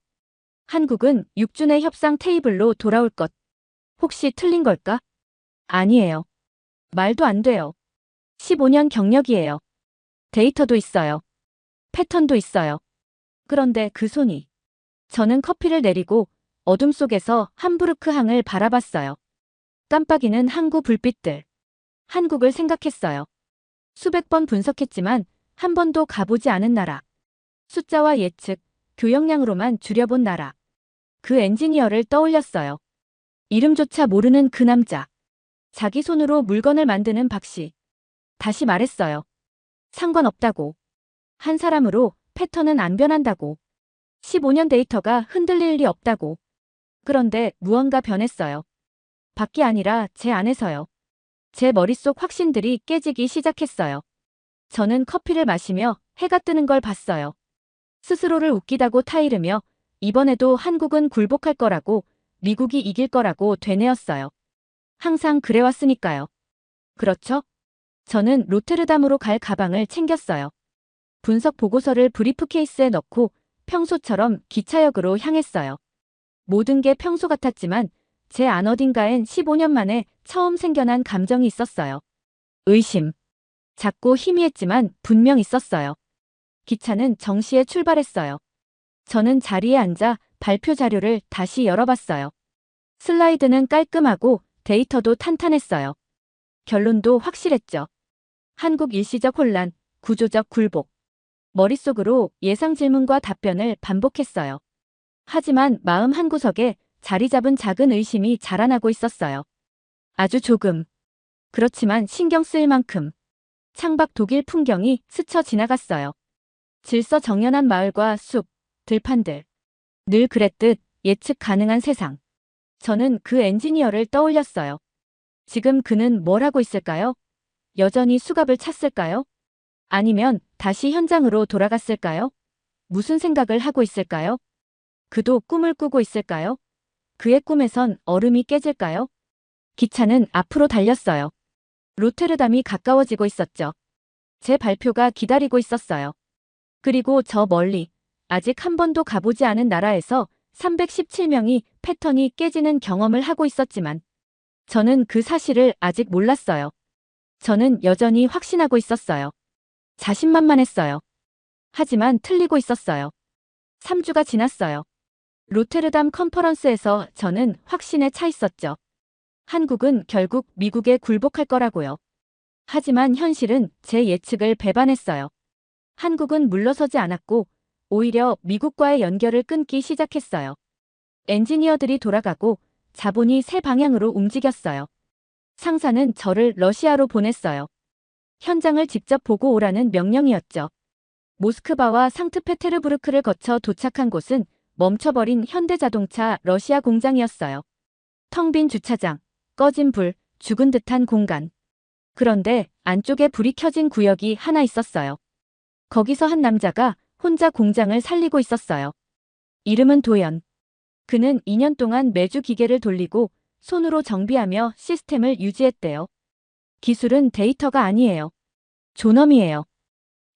한국은 6주 내 협상 테이블로 돌아올 것. 혹시 틀린 걸까? 아니에요. 말도 안 돼요. 15년 경력이에요. 데이터도 있어요. 패턴도 있어요. 그런데 그 손이. 저는 커피를 내리고 어둠 속에서 함부르크 항을 바라봤어요. 깜빡이는 항구 불빛들. 한국을 생각했어요. 수백 번 분석했지만 한 번도 가보지 않은 나라. 숫자와 예측, 교역량으로만 줄여본 나라. 그 엔지니어를 떠올렸어요. 이름조차 모르는 그 남자. 자기 손으로 물건을 만드는 박씨. 다시 말했어요. 상관없다고. 한 사람으로 패턴은 안 변한다고. 15년 데이터가 흔들릴 리 없다고. 그런데 무언가 변했어요. 밖이 아니라 제 안에서요. 제 머릿속 확신들이 깨지기 시작했어요. 저는 커피를 마시며 해가 뜨는 걸 봤어요. 스스로를 웃기다고 타이르며 이번에도 한국은 굴복할 거라고, 미국이 이길 거라고 되뇌었어요. 항상 그래왔으니까요. 그렇죠? 저는 로테르담으로 갈 가방을 챙겼어요. 분석 보고서를 브리프케이스에 넣고 평소처럼 기차역으로 향했어요. 모든 게 평소 같았지만 제 안 어딘가엔 15년 만에 처음 생겨난 감정이 있었어요. 의심. 작고 희미했지만 분명 있었어요. 기차는 정시에 출발했어요. 저는 자리에 앉아 발표 자료를 다시 열어봤어요. 슬라이드는 깔끔하고 데이터도 탄탄했어요. 결론도 확실했죠. 한국 일시적 혼란, 구조적 굴복. 머릿속으로 예상 질문과 답변을 반복했어요. 하지만 마음 한구석에 자리 잡은 작은 의심이 자라나고 있었어요. 아주 조금. 그렇지만 신경 쓰일 만큼. 창밖 독일 풍경이 스쳐 지나갔어요. 질서 정연한 마을과 숲, 들판들. 늘 그랬듯 예측 가능한 세상. 저는 그 엔지니어를 떠올렸어요. 지금 그는 뭘 하고 있을까요? 여전히 수갑을 찼을까요? 아니면 다시 현장으로 돌아갔을까요? 무슨 생각을 하고 있을까요? 그도 꿈을 꾸고 있을까요? 그의 꿈에선 얼음이 깨질까요? 기차는 앞으로 달렸어요. 로테르담이 가까워지고 있었죠. 제 발표가 기다리고 있었어요. 그리고 저 멀리, 아직 한 번도 가보지 않은 나라에서 317명이 패턴이 깨지는 경험을 하고 있었지만 저는 그 사실을 아직 몰랐어요. 저는 여전히 확신하고 있었어요. 자신만만했어요. 하지만 틀리고 있었어요. 3주가 지났어요. 로테르담 컨퍼런스에서 저는 확신에 차 있었죠. 한국은 결국 미국에 굴복할 거라고요. 하지만 현실은 제 예측을 배반했어요. 한국은 물러서지 않았고 오히려 미국과의 연결을 끊기 시작했어요. 엔지니어들이 돌아가고 자본이 새 방향으로 움직였어요. 상사는 저를 러시아로 보냈어요. 현장을 직접 보고 오라는 명령이었죠. 모스크바와 상트페테르부르크를 거쳐 도착한 곳은 멈춰버린 현대자동차 러시아 공장이었어요. 텅 빈 주차장, 꺼진 불, 죽은 듯한 공간. 그런데 안쪽에 불이 켜진 구역이 하나 있었어요. 거기서 한 남자가 혼자 공장을 살리고 있었어요. 이름은 도연. 그는 2년 동안 매주 기계를 돌리고 손으로 정비하며 시스템을 유지했대요. 기술은 데이터가 아니에요. 존엄이에요.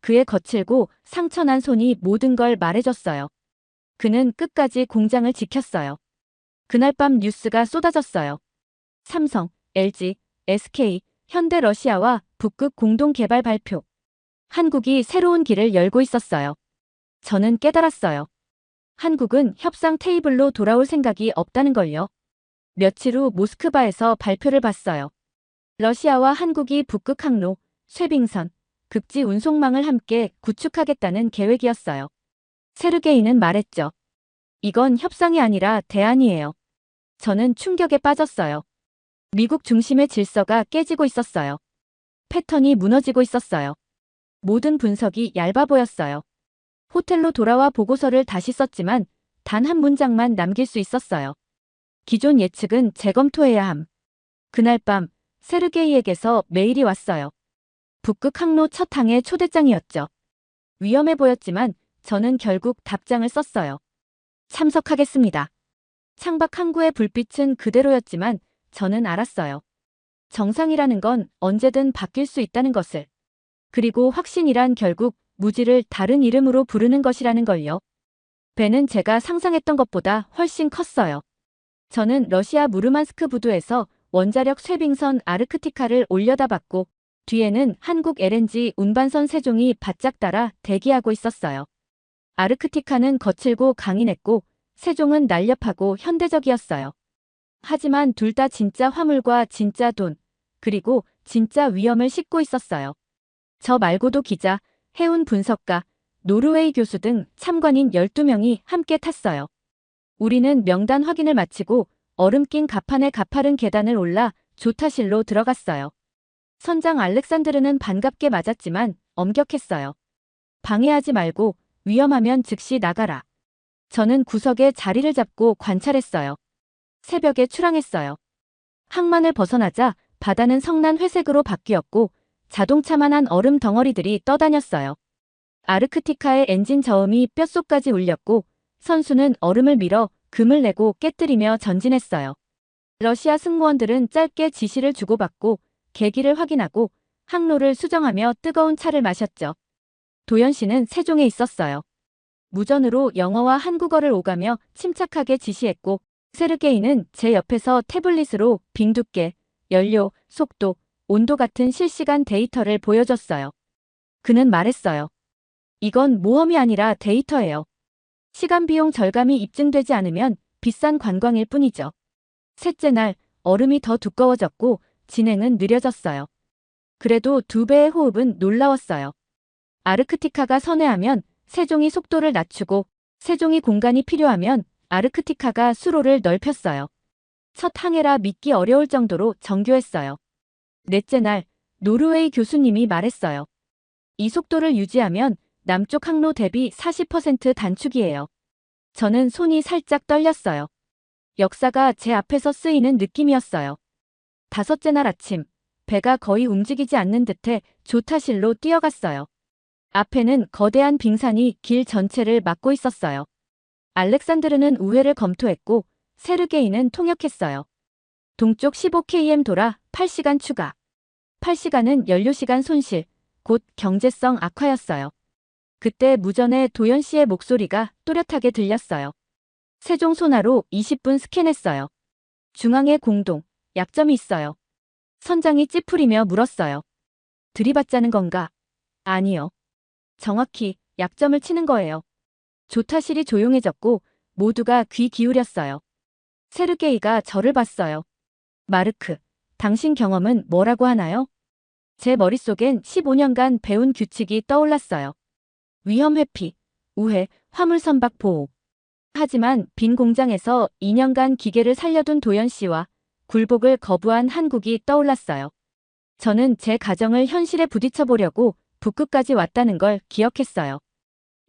그의 거칠고 상처난 손이 모든 걸 말해줬어요. 그는 끝까지 공장을 지켰어요. 그날 밤 뉴스가 쏟아졌어요. 삼성, LG, SK, 현대러시아와 북극 공동 개발 발표. 한국이 새로운 길을 열고 있었어요. 저는 깨달았어요. 한국은 협상 테이블로 돌아올 생각이 없다는 걸요. 며칠 후 모스크바에서 발표를 봤어요. 러시아와 한국이 북극 항로, 쇠빙선, 극지 운송망을 함께 구축하겠다는 계획이었어요. 세르게이는 말했죠. 이건 협상이 아니라 대안이에요. 저는 충격에 빠졌어요. 미국 중심의 질서가 깨지고 있었어요. 패턴이 무너지고 있었어요. 모든 분석이 얇아 보였어요. 호텔로 돌아와 보고서를 다시 썼지만 단 한 문장만 남길 수 있었어요. 기존 예측은 재검토해야 함. 그날 밤 세르게이에게서 메일이 왔어요. 북극 항로 첫 항의 초대장이었죠. 위험해 보였지만 저는 결국 답장을 썼어요. 참석하겠습니다. 창밖 항구의 불빛은 그대로였지만 저는 알았어요. 정상이라는 건 언제든 바뀔 수 있다는 것을. 그리고 확신이란 결국 무지를 다른 이름으로 부르는 것이라는 걸요. 배는 제가 상상했던 것보다 훨씬 컸어요. 저는 러시아 무르만스크 부두에서 원자력 쇠빙선 아르크티카를 올려다봤고 뒤에는 한국 LNG 운반선 세종이 바짝 따라 대기하고 있었어요. 아르크티카는 거칠고 강인했고 세종은 날렵하고 현대적이었어요. 하지만 둘 다 진짜 화물과 진짜 돈, 그리고 진짜 위험을 싣고 있었어요. 저 말고도 기자, 해운 분석가, 노르웨이 교수 등 참관인 12명이 함께 탔어요. 우리는 명단 확인을 마치고 얼음 낀 가판의 가파른 계단을 올라 조타실로 들어갔어요. 선장 알렉산드르는 반갑게 맞았지만 엄격했어요. 방해하지 말고 위험하면 즉시 나가라. 저는 구석에 자리를 잡고 관찰했어요. 새벽에 출항했어요. 항만을 벗어나자 바다는 성난 회색으로 바뀌었고 자동차만한 얼음 덩어리들이 떠다녔어요. 아르크티카의 엔진 저음이 뼛속까지 울렸고 선수는 얼음을 밀어 금을 내고 깨뜨리며 전진했어요. 러시아 승무원들은 짧게 지시를 주고받고 계기를 확인하고 항로를 수정하며 뜨거운 차를 마셨죠. 도연 씨는 세종에 있었어요. 무전으로 영어와 한국어를 오가며 침착하게 지시했고 세르게이는 제 옆에서 태블릿으로 빙두께, 연료, 속도, 온도 같은 실시간 데이터를 보여줬어요. 그는 말했어요. 이건 모험이 아니라 데이터예요. 시간 비용 절감이 입증되지 않으면 비싼 관광일 뿐이죠. 셋째 날 얼음이 더 두꺼워졌고 진행은 느려졌어요. 그래도 2배의 호흡은 놀라웠어요. 아르크티카가 선회하면 세종이 속도를 낮추고 세종이 공간이 필요하면 아르크티카가 수로를 넓혔어요. 첫 항해라 믿기 어려울 정도로 정교했어요. 넷째 날 노르웨이 교수님이 말했어요. 이 속도를 유지하면 남쪽 항로 대비 40% 단축이에요. 저는 손이 살짝 떨렸어요. 역사가 제 앞에서 쓰이는 느낌이었어요. 다섯째 날 아침, 배가 거의 움직이지 않는 듯해 조타실로 뛰어갔어요. 앞에는 거대한 빙산이 길 전체를 막고 있었어요. 알렉산드르는 우회를 검토했고 세르게이는 통역했어요. 동쪽 15km 돌아 8시간 추가. 8시간은 연료시간 손실, 곧 경제성 악화였어요. 그때 무전에 도연 씨의 목소리가 또렷하게 들렸어요. 세종 소나로 20분 스캔했어요. 중앙에 공동, 약점이 있어요. 선장이 찌푸리며 물었어요. 들이받자는 건가? 아니요. 정확히 약점을 치는 거예요. 조타실이 조용해졌고 모두가 귀 기울였어요. 세르게이가 저를 봤어요. 마르크, 당신 경험은 뭐라고 하나요? 제 머릿속엔 15년간 배운 규칙이 떠올랐어요. 위험 회피, 우회, 화물 선박 보호. 하지만 빈 공장에서 2년간 기계를 살려둔 도연 씨와 굴복을 거부한 한국이 떠올랐어요. 저는 제 가정을 현실에 부딪혀 보려고 북극까지 왔다는 걸 기억했어요.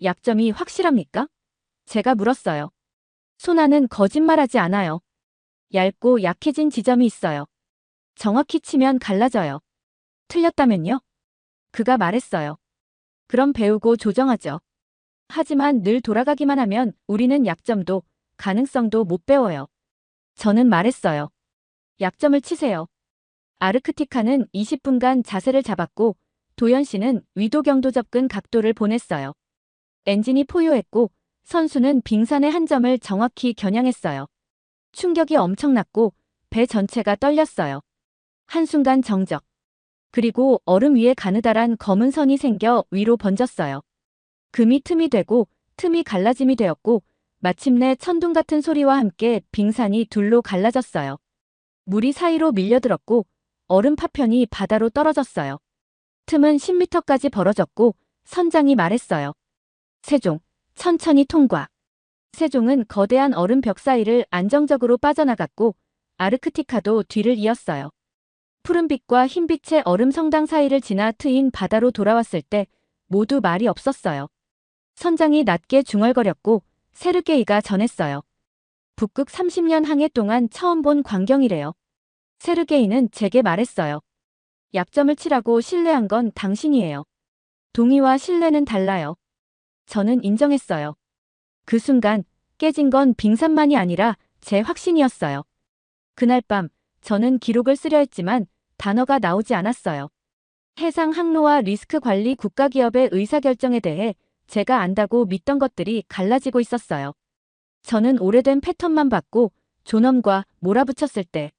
약점이 확실합니까? 제가 물었어요. 소나는 거짓말하지 않아요. 얇고 약해진 지점이 있어요. 정확히 치면 갈라져요. 틀렸다면요? 그가 말했어요. 그럼 배우고 조정하죠. 하지만 늘 돌아가기만 하면 우리는 약점도 가능성도 못 배워요. 저는 말했어요. 약점을 치세요. 아르크티카는 20분간 자세를 잡았고 도연 씨는 위도 경도 접근 각도를 보냈어요. 엔진이 포효했고 선수는 빙산의 한 점을 정확히 겨냥했어요. 충격이 엄청났고 배 전체가 떨렸어요. 한순간 정적. 그리고 얼음 위에 가느다란 검은 선이 생겨 위로 번졌어요. 금이 틈이 되고 틈이 갈라짐이 되었고 마침내 천둥 같은 소리와 함께 빙산이 둘로 갈라졌어요. 물이 사이로 밀려들었고 얼음 파편이 바다로 떨어졌어요. 틈은 10m까지 벌어졌고 선장이 말했어요. 세종, 천천히 통과. 세종은 거대한 얼음 벽 사이를 안정적으로 빠져나갔고 아르크티카도 뒤를 이었어요. 푸른빛과 흰빛의 얼음 성당 사이를 지나 트인 바다로 돌아왔을 때 모두 말이 없었어요. 선장이 낮게 중얼거렸고 세르게이가 전했어요. 북극 30년 항해 동안 처음 본 광경이래요. 세르게이는 제게 말했어요. 약점을 치라고 신뢰한 건 당신이에요. 동의와 신뢰는 달라요. 저는 인정했어요. 그 순간 깨진 건 빙산만이 아니라 제 확신이었어요. 그날 밤 저는 기록을 쓰려 했지만 단어가 나오지 않았어요. 해상 항로와 리스크 관리 국가기업의 의사결정에 대해 제가 안다고 믿던 것들이 갈라지고 있었어요. 저는 오래된 패턴만 봤고 존엄과 몰아붙였을 때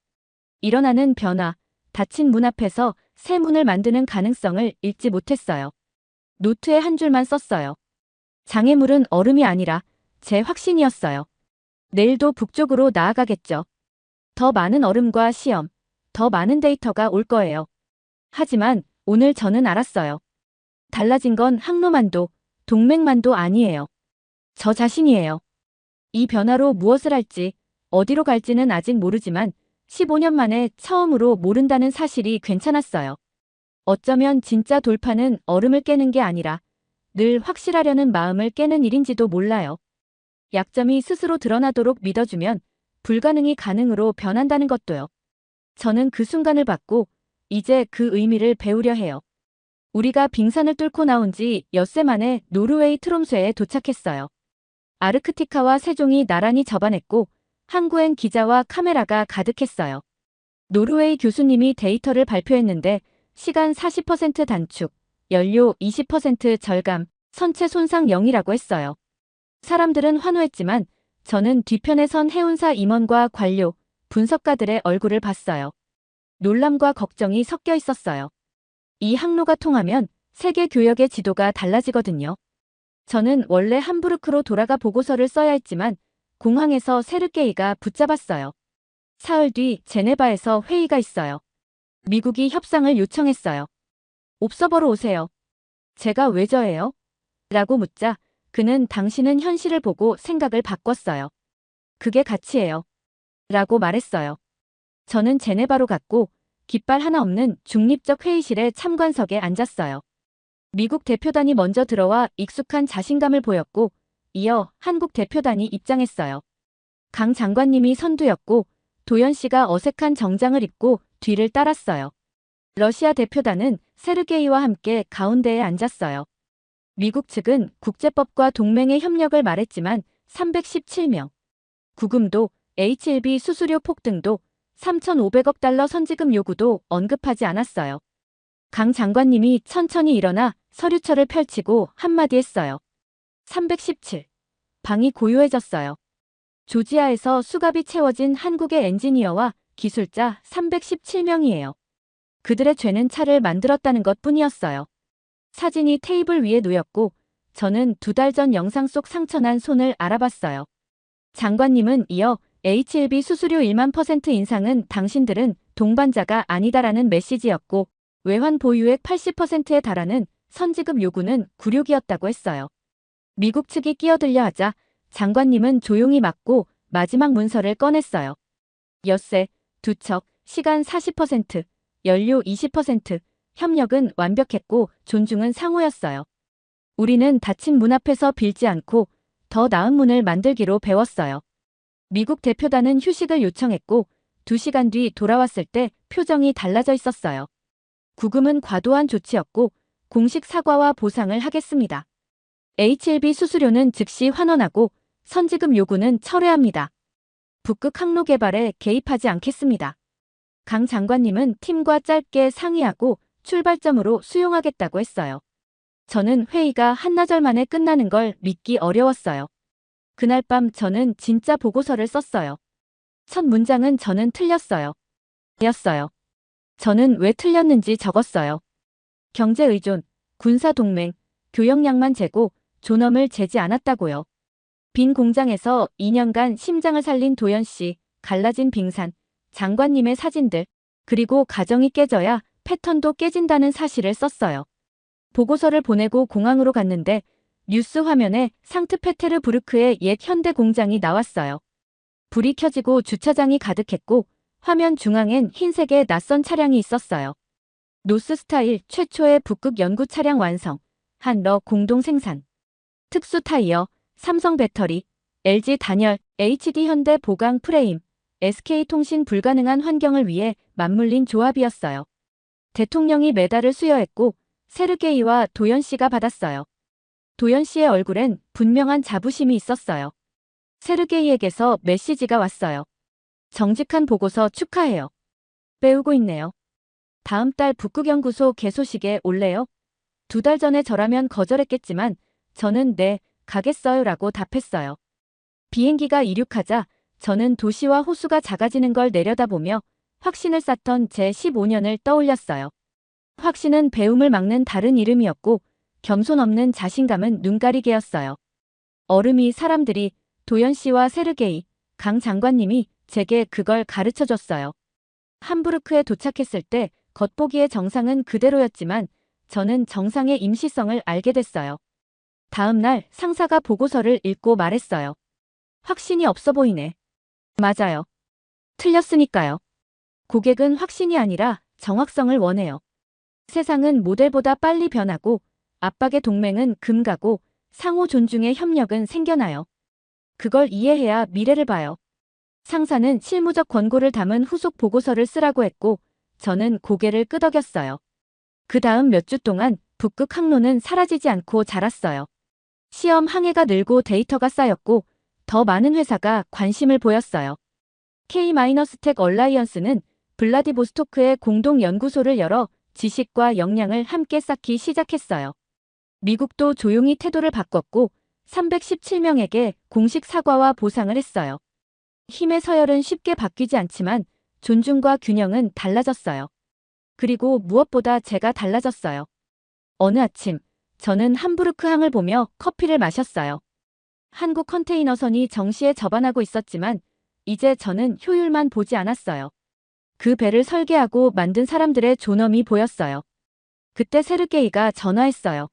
일어나는 변화, 닫힌 문 앞에서 새 문을 만드는 가능성을 읽지 못했어요. 노트에 한 줄만 썼어요. 장애물은 얼음이 아니라 제 확신이었어요. 내일도 북쪽으로 나아가겠죠. 더 많은 얼음과 시험, 더 많은 데이터가 올 거예요. 하지만 오늘 저는 알았어요. 달라진 건 항로만도, 동맹만도 아니에요. 저 자신이에요. 이 변화로 무엇을 할지, 어디로 갈지는 아직 모르지만 15년 만에 처음으로 모른다는 사실이 괜찮았어요. 어쩌면 진짜 돌파는 얼음을 깨는 게 아니라 늘 확실하려는 마음을 깨는 일인지도 몰라요. 약점이 스스로 드러나도록 믿어주면 불가능이 가능으로 변한다는 것도요. 저는 그 순간을 봤고 이제 그 의미를 배우려 해요. 우리가 빙산을 뚫고 나온 지 엿새 만에 노르웨이 트롬스에 도착했어요. 아르크티카와 세종이 나란히 접안했고 항구엔 기자와 카메라가 가득했어요. 노르웨이 교수님이 데이터를 발표했는데 시간 40% 단축, 연료 20% 절감, 선체 손상 0이라고 했어요. 사람들은 환호했지만 저는 뒤편에 선 해운사 임원과 관료, 분석가들의 얼굴을 봤어요. 놀람과 걱정이 섞여 있었어요. 이 항로가 통하면 세계 교역의 지도가 달라지거든요. 저는 원래 함부르크로 돌아가 보고서를 써야 했지만 공항에서 세르게이가 붙잡았어요. 사흘 뒤 제네바에서 회의가 있어요. 미국이 협상을 요청했어요. 옵서버로 오세요. 제가 왜 저예요? 라고 묻자 그는 당신은 현실을 보고 생각을 바꿨어요. 그게 가치예요. 라고 말했어요. 저는 제네바로 갔고 깃발 하나 없는 중립적 회의실의 참관석에 앉았어요. 미국 대표단이 먼저 들어와 익숙한 자신감을 보였고 이어 한국 대표단이 입장했어요. 강 장관님이 선두였고 도연 씨가 어색한 정장을 입고 뒤를 따랐어요. 러시아 대표단은 세르게이와 함께 가운데에 앉았어요. 미국 측은 국제법과 동맹의 협력을 말했지만 317명. 구금도, H-1B 수수료 폭등도, 3,500억 달러 선지금 요구도 언급하지 않았어요. 강 장관님이 천천히 일어나 서류철을 펼치고 한마디 했어요. 317. 방이 고요해졌어요. 조지아에서 수갑이 채워진 한국의 엔지니어와 기술자 317명이에요. 그들의 죄는 차를 만들었다는 것 뿐이었어요. 사진이 테이블 위에 놓였고 저는 2달 전 영상 속 상처난 손을 알아봤어요. 장관님은 이어 H-1B 수수료 1만 % 인상은 당신들은 동반자가 아니다라는 메시지였고 외환 보유액 80%에 달하는 선지급 요구는 굴욕이었다고 했어요. 미국 측이 끼어들려 하자 장관님은 조용히 막고 마지막 문서를 꺼냈어요. 엿새, 두척, 시간 40%, 연료 20%, 협력은 완벽했고 존중은 상호였어요. 우리는 닫힌 문 앞에서 빌지 않고 더 나은 문을 만들기로 배웠어요. 미국 대표단은 휴식을 요청했고 2시간 뒤 돌아왔을 때 표정이 달라져 있었어요. 구금은 과도한 조치였고 공식 사과와 보상을 하겠습니다. H-1B 수수료는 즉시 환원하고 선지급 요구는 철회합니다. 북극 항로 개발에 개입하지 않겠습니다. 강 장관님은 팀과 짧게 상의하고 출발점으로 수용하겠다고 했어요. 저는 회의가 한나절 만에 끝나는 걸 믿기 어려웠어요. 그날 밤 저는 진짜 보고서를 썼어요. 첫 문장은 저는 틀렸어요. 였어요. 저는 왜 틀렸는지 적었어요. 경제 의존, 군사 동맹, 교역량만 재고 존엄을 재지 않았다고요. 빈 공장에서 2년간 심장을 살린 도연 씨, 갈라진 빙산, 장관님의 사진들, 그리고 가정이 깨져야 패턴도 깨진다는 사실을 썼어요. 보고서를 보내고 공항으로 갔는데 뉴스 화면에 상트페테르부르크의 옛 현대 공장이 나왔어요. 불이 켜지고 주차장이 가득했고 화면 중앙엔 흰색의 낯선 차량이 있었어요. 노스 스타일 최초의 북극 연구 차량 완성, 한러 공동 생산. 특수 타이어, 삼성 배터리, LG 단열, HD 현대 보강 프레임, SK통신 불가능한 환경을 위해 맞물린 조합이었어요. 대통령이 메달을 수여했고 세르게이와 도연 씨가 받았어요. 도연 씨의 얼굴엔 분명한 자부심이 있었어요. 세르게이에게서 메시지가 왔어요. 정직한 보고서 축하해요. 배우고 있네요. 다음 달 북극연구소 개소식에 올래요? 2달 전에 저라면 거절했겠지만 저는 네, 가겠어요 라고 답했어요. 비행기가 이륙하자 저는 도시와 호수가 작아지는 걸 내려다보며 확신을 쌓던 제 15년을 떠올렸어요. 확신은 배움을 막는 다른 이름이었고 겸손 없는 자신감은 눈가리개였어요. 얼음이 사람들이 도연 씨와 세르게이, 강 장관님이 제게 그걸 가르쳐줬어요. 함부르크에 도착했을 때 겉보기의 정상은 그대로였지만 저는 정상의 임시성을 알게 됐어요. 다음 날 상사가 보고서를 읽고 말했어요. 확신이 없어 보이네. 맞아요. 틀렸으니까요. 고객은 확신이 아니라 정확성을 원해요. 세상은 모델보다 빨리 변하고 압박의 동맹은 금가고 상호 존중의 협력은 생겨나요. 그걸 이해해야 미래를 봐요. 상사는 실무적 권고를 담은 후속 보고서를 쓰라고 했고 저는 고개를 끄덕였어요. 그 다음 몇 주 동안 북극 항로는 사라지지 않고 자랐어요. 시험 항해가 늘고 데이터가 쌓였고 더 많은 회사가 관심을 보였어요. K-스택 얼라이언스는 블라디보스토크에 공동 연구소를 열어 지식과 역량을 함께 쌓기 시작했어요. 미국도 조용히 태도를 바꿨고 317명에게 공식 사과와 보상을 했어요. 힘의 서열은 쉽게 바뀌지 않지만 존중과 균형은 달라졌어요. 그리고 무엇보다 제가 달라졌어요. 어느 아침 저는 함부르크 항을 보며 커피를 마셨어요. 한국 컨테이너선이 정시에 접안하고 있었지만 이제 저는 효율만 보지 않았어요. 그 배를 설계하고 만든 사람들의 존엄이 보였어요. 그때 세르게이가 전화했어요.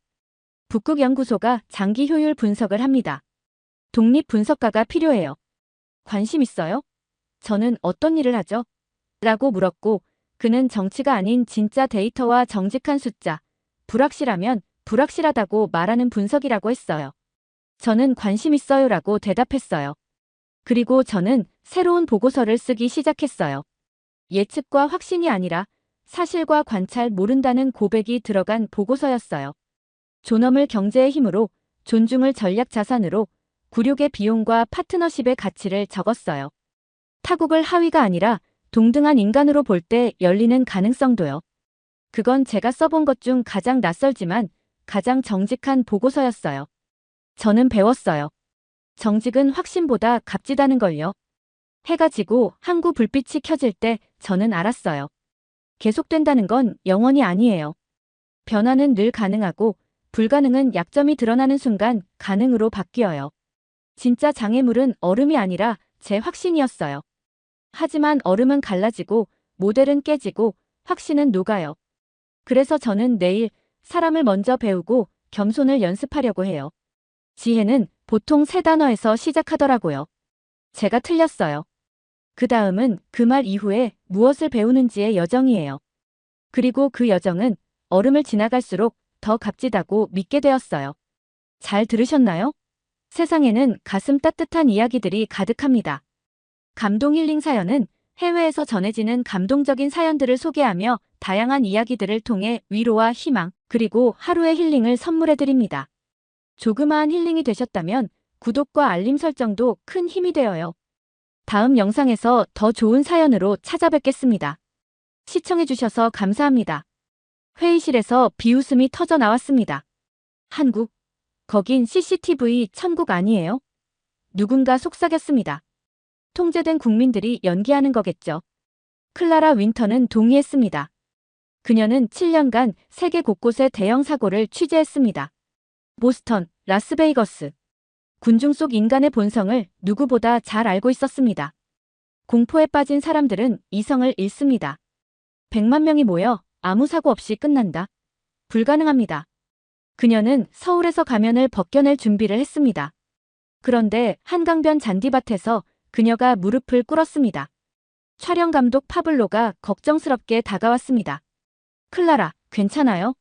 북극연구소가 장기 효율 분석을 합니다. 독립 분석가가 필요해요. 관심 있어요? 저는 어떤 일을 하죠? 라고 물었고 그는 정치가 아닌 진짜 데이터와 정직한 숫자, 불확실하면 불확실하다고 말하는 분석이라고 했어요. 저는 관심 있어요라고 대답했어요. 그리고 저는 새로운 보고서를 쓰기 시작했어요. 예측과 확신이 아니라 사실과 관찰 모른다는 고백이 들어간 보고서였어요. 존엄을 경제의 힘으로, 존중을 전략 자산으로, 굴욕의 비용과 파트너십의 가치를 적었어요. 타국을 하위가 아니라 동등한 인간으로 볼 때 열리는 가능성도요. 그건 제가 써본 것 중 가장 낯설지만 가장 정직한 보고서였어요. 저는 배웠어요. 정직은 확신보다 값지다는 걸요. 해가 지고 항구 불빛이 켜질 때 저는 알았어요. 계속된다는 건 영원이 아니에요. 변화는 늘 가능하고 불가능은 약점이 드러나는 순간 가능으로 바뀌어요. 진짜 장애물은 얼음이 아니라 제 확신이었어요. 하지만 얼음은 갈라지고 모델은 깨지고 확신은 녹아요. 그래서 저는 내일 사람을 먼저 배우고 겸손을 연습하려고 해요. 지혜는 보통 세 단어에서 시작하더라고요. 제가 틀렸어요. 그 다음은 그 말 이후에 무엇을 배우는지의 여정이에요. 그리고 그 여정은 얼음을 지나갈수록 더 값지다고 믿게 되었어요. 잘 들으셨나요? 세상에는 가슴 따뜻한 이야기들이 가득합니다. 감동 힐링 사연은 해외에서 전해지는 감동적인 사연들을 소개하며 다양한 이야기들을 통해 위로와 희망, 그리고 하루의 힐링을 선물해드립니다. 조그마한 힐링이 되셨다면 구독과 알림 설정도 큰 힘이 되어요. 다음 영상에서 더 좋은 사연으로 찾아뵙겠습니다. 시청해주셔서 감사합니다. 회의실에서 비웃음이 터져 나왔습니다. 한국, 거긴 CCTV 천국 아니에요? 누군가 속삭였습니다. 통제된 국민들이 연기하는 거겠죠. 클라라 윈터는 동의했습니다. 그녀는 7년간 세계 곳곳의 대형 사고를 취재했습니다. 보스턴, 라스베이거스. 군중 속 인간의 본성을 누구보다 잘 알고 있었습니다. 공포에 빠진 사람들은 이성을 잃습니다. 100만 명이 모여 아무 사고 없이 끝난다. 불가능합니다. 그녀는 서울에서 가면을 벗겨낼 준비를 했습니다. 그런데 한강변 잔디밭에서 그녀가 무릎을 꿇었습니다. 촬영 감독 파블로가 걱정스럽게 다가왔습니다. 클라라, 괜찮아요?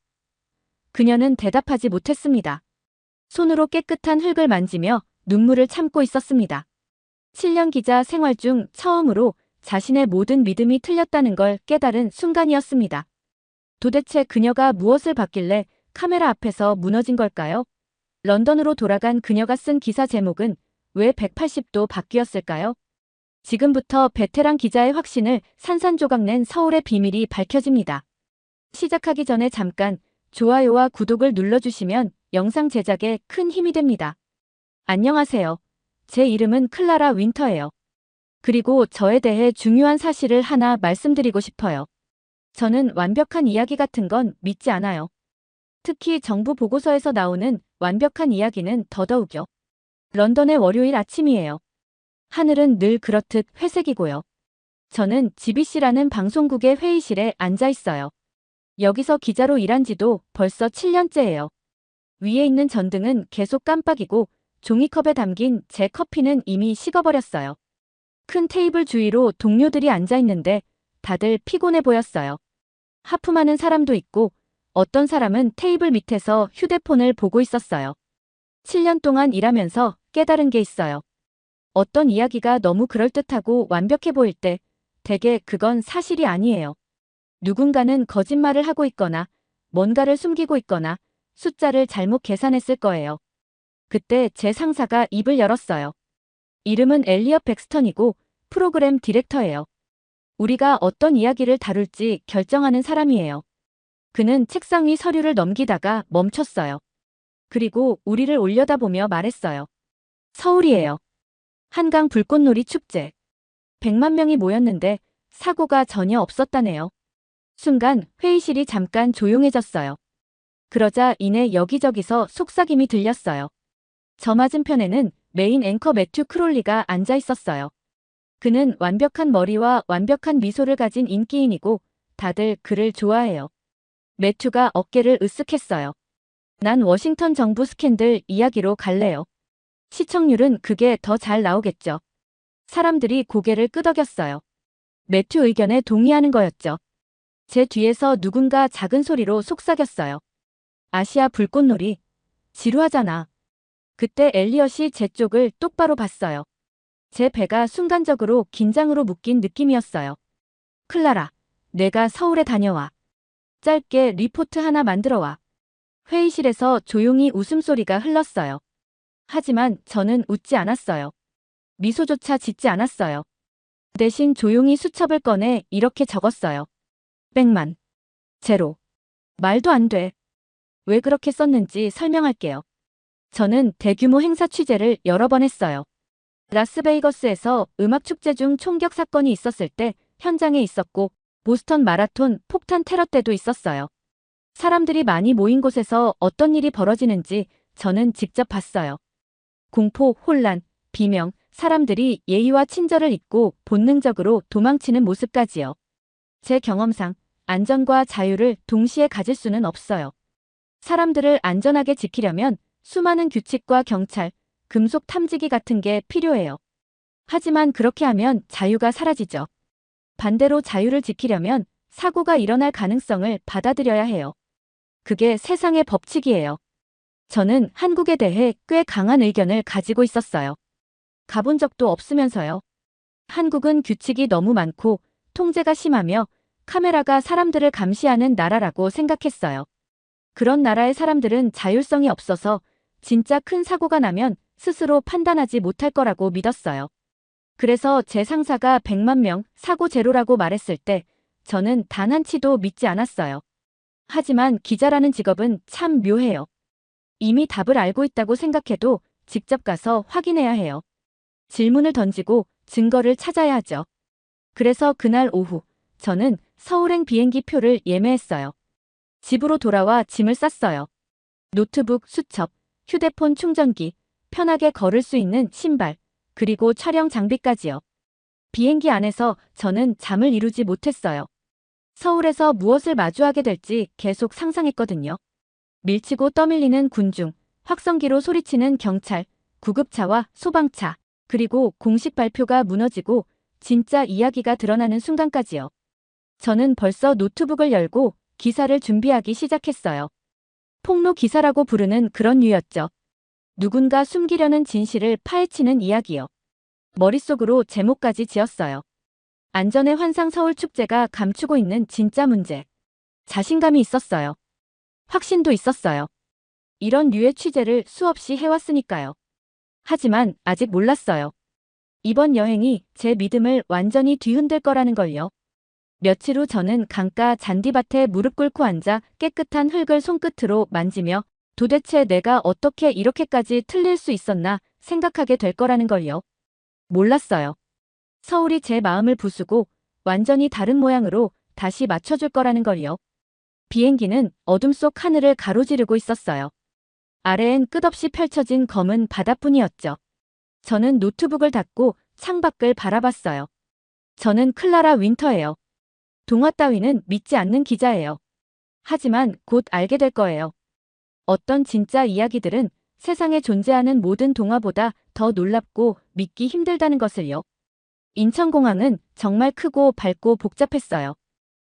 그녀는 대답하지 못했습니다. 손으로 깨끗한 흙을 만지며 눈물을 참고 있었습니다. 7년 기자 생활 중 처음으로 자신의 모든 믿음이 틀렸다는 걸 깨달은 순간이었습니다. 도대체 그녀가 무엇을 봤길래 카메라 앞에서 무너진 걸까요? 런던으로 돌아간 그녀가 쓴 기사 제목은 왜 180도 바뀌었을까요? 지금부터 베테랑 기자의 확신을 산산조각 낸 서울의 비밀이 밝혀집니다. 시작하기 전에 잠깐 좋아요와 구독을 눌러주시면 영상 제작에 큰 힘이 됩니다. 안녕하세요. 제 이름은 클라라 윈터예요. 그리고 저에 대해 중요한 사실을 하나 말씀드리고 싶어요. 저는 완벽한 이야기 같은 건 믿지 않아요. 특히 정부 보고서에서 나오는 완벽한 이야기는 더더욱요. 런던의 월요일 아침이에요. 하늘은 늘 그렇듯 회색이고요. 저는 GBC라는 방송국의 회의실에 앉아 있어요. 여기서 기자로 일한 지도 벌써 7년째예요. 위에 있는 전등은 계속 깜빡이고 종이컵에 담긴 제 커피는 이미 식어버렸어요. 큰 테이블 주위로 동료들이 앉아 있는데 다들 피곤해 보였어요. 하품하는 사람도 있고 어떤 사람은 테이블 밑에서 휴대폰을 보고 있었어요. 7년 동안 일하면서 깨달은 게 있어요. 어떤 이야기가 너무 그럴듯하고 완벽해 보일 때 대개 그건 사실이 아니에요. 누군가는 거짓말을 하고 있거나 뭔가를 숨기고 있거나 숫자를 잘못 계산했을 거예요. 그때 제 상사가 입을 열었어요. 이름은 엘리엇 백스턴이고 프로그램 디렉터예요. 우리가 어떤 이야기를 다룰지 결정하는 사람이에요. 그는 책상 위 서류를 넘기다가 멈췄어요. 그리고 우리를 올려다보며 말했어요. 서울이에요. 한강 불꽃놀이 축제. 100만 명이 모였는데 사고가 전혀 없었다네요. 순간 회의실이 잠깐 조용해졌어요. 그러자 이내 여기저기서 속삭임이 들렸어요. 저 맞은편에는 메인 앵커 매튜 크롤리가 앉아 있었어요. 그는 완벽한 머리와 완벽한 미소를 가진 인기인이고 다들 그를 좋아해요. 매튜가 어깨를 으쓱했어요. 난 워싱턴 정부 스캔들 이야기로 갈래요. 시청률은 그게 더 잘 나오겠죠. 사람들이 고개를 끄덕였어요. 매튜 의견에 동의하는 거였죠. 제 뒤에서 누군가 작은 소리로 속삭였어요. 아시아 불꽃놀이. 지루하잖아. 그때 엘리엇이 제 쪽을 똑바로 봤어요. 제 배가 순간적으로 긴장으로 묶인 느낌이었어요. 클라라, 내가 서울에 다녀와. 짧게 리포트 하나 만들어 와. 회의실에서 조용히 웃음소리가 흘렀어요. 하지만 저는 웃지 않았어요. 미소조차 짓지 않았어요. 대신 조용히 수첩을 꺼내 이렇게 적었어요. 100만. 제로. 말도 안 돼. 왜 그렇게 썼는지 설명할게요. 저는 대규모 행사 취재를 여러 번 했어요. 라스베이거스에서 음악축제 중 총격 사건이 있었을 때 현장에 있었고 보스턴 마라톤 폭탄 테러 때도 있었어요. 사람들이 많이 모인 곳에서 어떤 일이 벌어지는지 저는 직접 봤어요. 공포, 혼란, 비명, 사람들이 예의와 친절을 잊고 본능적으로 도망치는 모습까지요. 제 경험상 안전과 자유를 동시에 가질 수는 없어요. 사람들을 안전하게 지키려면 수많은 규칙과 경찰, 금속 탐지기 같은 게 필요해요. 하지만 그렇게 하면 자유가 사라지죠. 반대로 자유를 지키려면 사고가 일어날 가능성을 받아들여야 해요. 그게 세상의 법칙이에요. 저는 한국에 대해 꽤 강한 의견을 가지고 있었어요. 가본 적도 없으면서요. 한국은 규칙이 너무 많고 통제가 심하며 카메라가 사람들을 감시하는 나라라고 생각했어요. 그런 나라의 사람들은 자율성이 없어서 진짜 큰 사고가 나면 스스로 판단하지 못할 거라고 믿었어요. 그래서 제 상사가 100만 명 사고 제로라고 말했을 때 저는 단 한 치도 믿지 않았어요. 하지만 기자라는 직업은 참 묘해요. 이미 답을 알고 있다고 생각해도 직접 가서 확인해야 해요. 질문을 던지고 증거를 찾아야 하죠. 그래서 그날 오후 저는 서울행 비행기 표를 예매했어요. 집으로 돌아와 짐을 쌌어요. 노트북, 수첩, 휴대폰 충전기, 편하게 걸을 수 있는 신발, 그리고 촬영 장비까지요. 비행기 안에서 저는 잠을 이루지 못했어요. 서울에서 무엇을 마주하게 될지 계속 상상했거든요. 밀치고 떠밀리는 군중, 확성기로 소리치는 경찰, 구급차와 소방차, 그리고 공식 발표가 무너지고 진짜 이야기가 드러나는 순간까지요. 저는 벌써 노트북을 열고 기사를 준비하기 시작했어요. 폭로 기사라고 부르는 그런 류였죠. 누군가 숨기려는 진실을 파헤치는 이야기요. 머릿속으로 제목까지 지었어요. 안전의 환상 서울축제가 감추고 있는 진짜 문제. 자신감이 있었어요. 확신도 있었어요. 이런 류의 취재를 수없이 해왔으니까요. 하지만 아직 몰랐어요. 이번 여행이 제 믿음을 완전히 뒤흔들 거라는 걸요. 며칠 후 저는 강가 잔디밭에 무릎 꿇고 앉아 깨끗한 흙을 손끝으로 만지며 도대체 내가 어떻게 이렇게까지 틀릴 수 있었나 생각하게 될 거라는 걸요. 몰랐어요. 서울이 제 마음을 부수고 완전히 다른 모양으로 다시 맞춰줄 거라는 걸요. 비행기는 어둠 속 하늘을 가로지르고 있었어요. 아래엔 끝없이 펼쳐진 검은 바다뿐이었죠. 저는 노트북을 닫고 창밖을 바라봤어요. 저는 클라라 윈터예요. 동화 따위는 믿지 않는 기자예요. 하지만 곧 알게 될 거예요. 어떤 진짜 이야기들은 세상에 존재하는 모든 동화보다 더 놀랍고 믿기 힘들다는 것을요. 인천공항은 정말 크고 밝고 복잡했어요.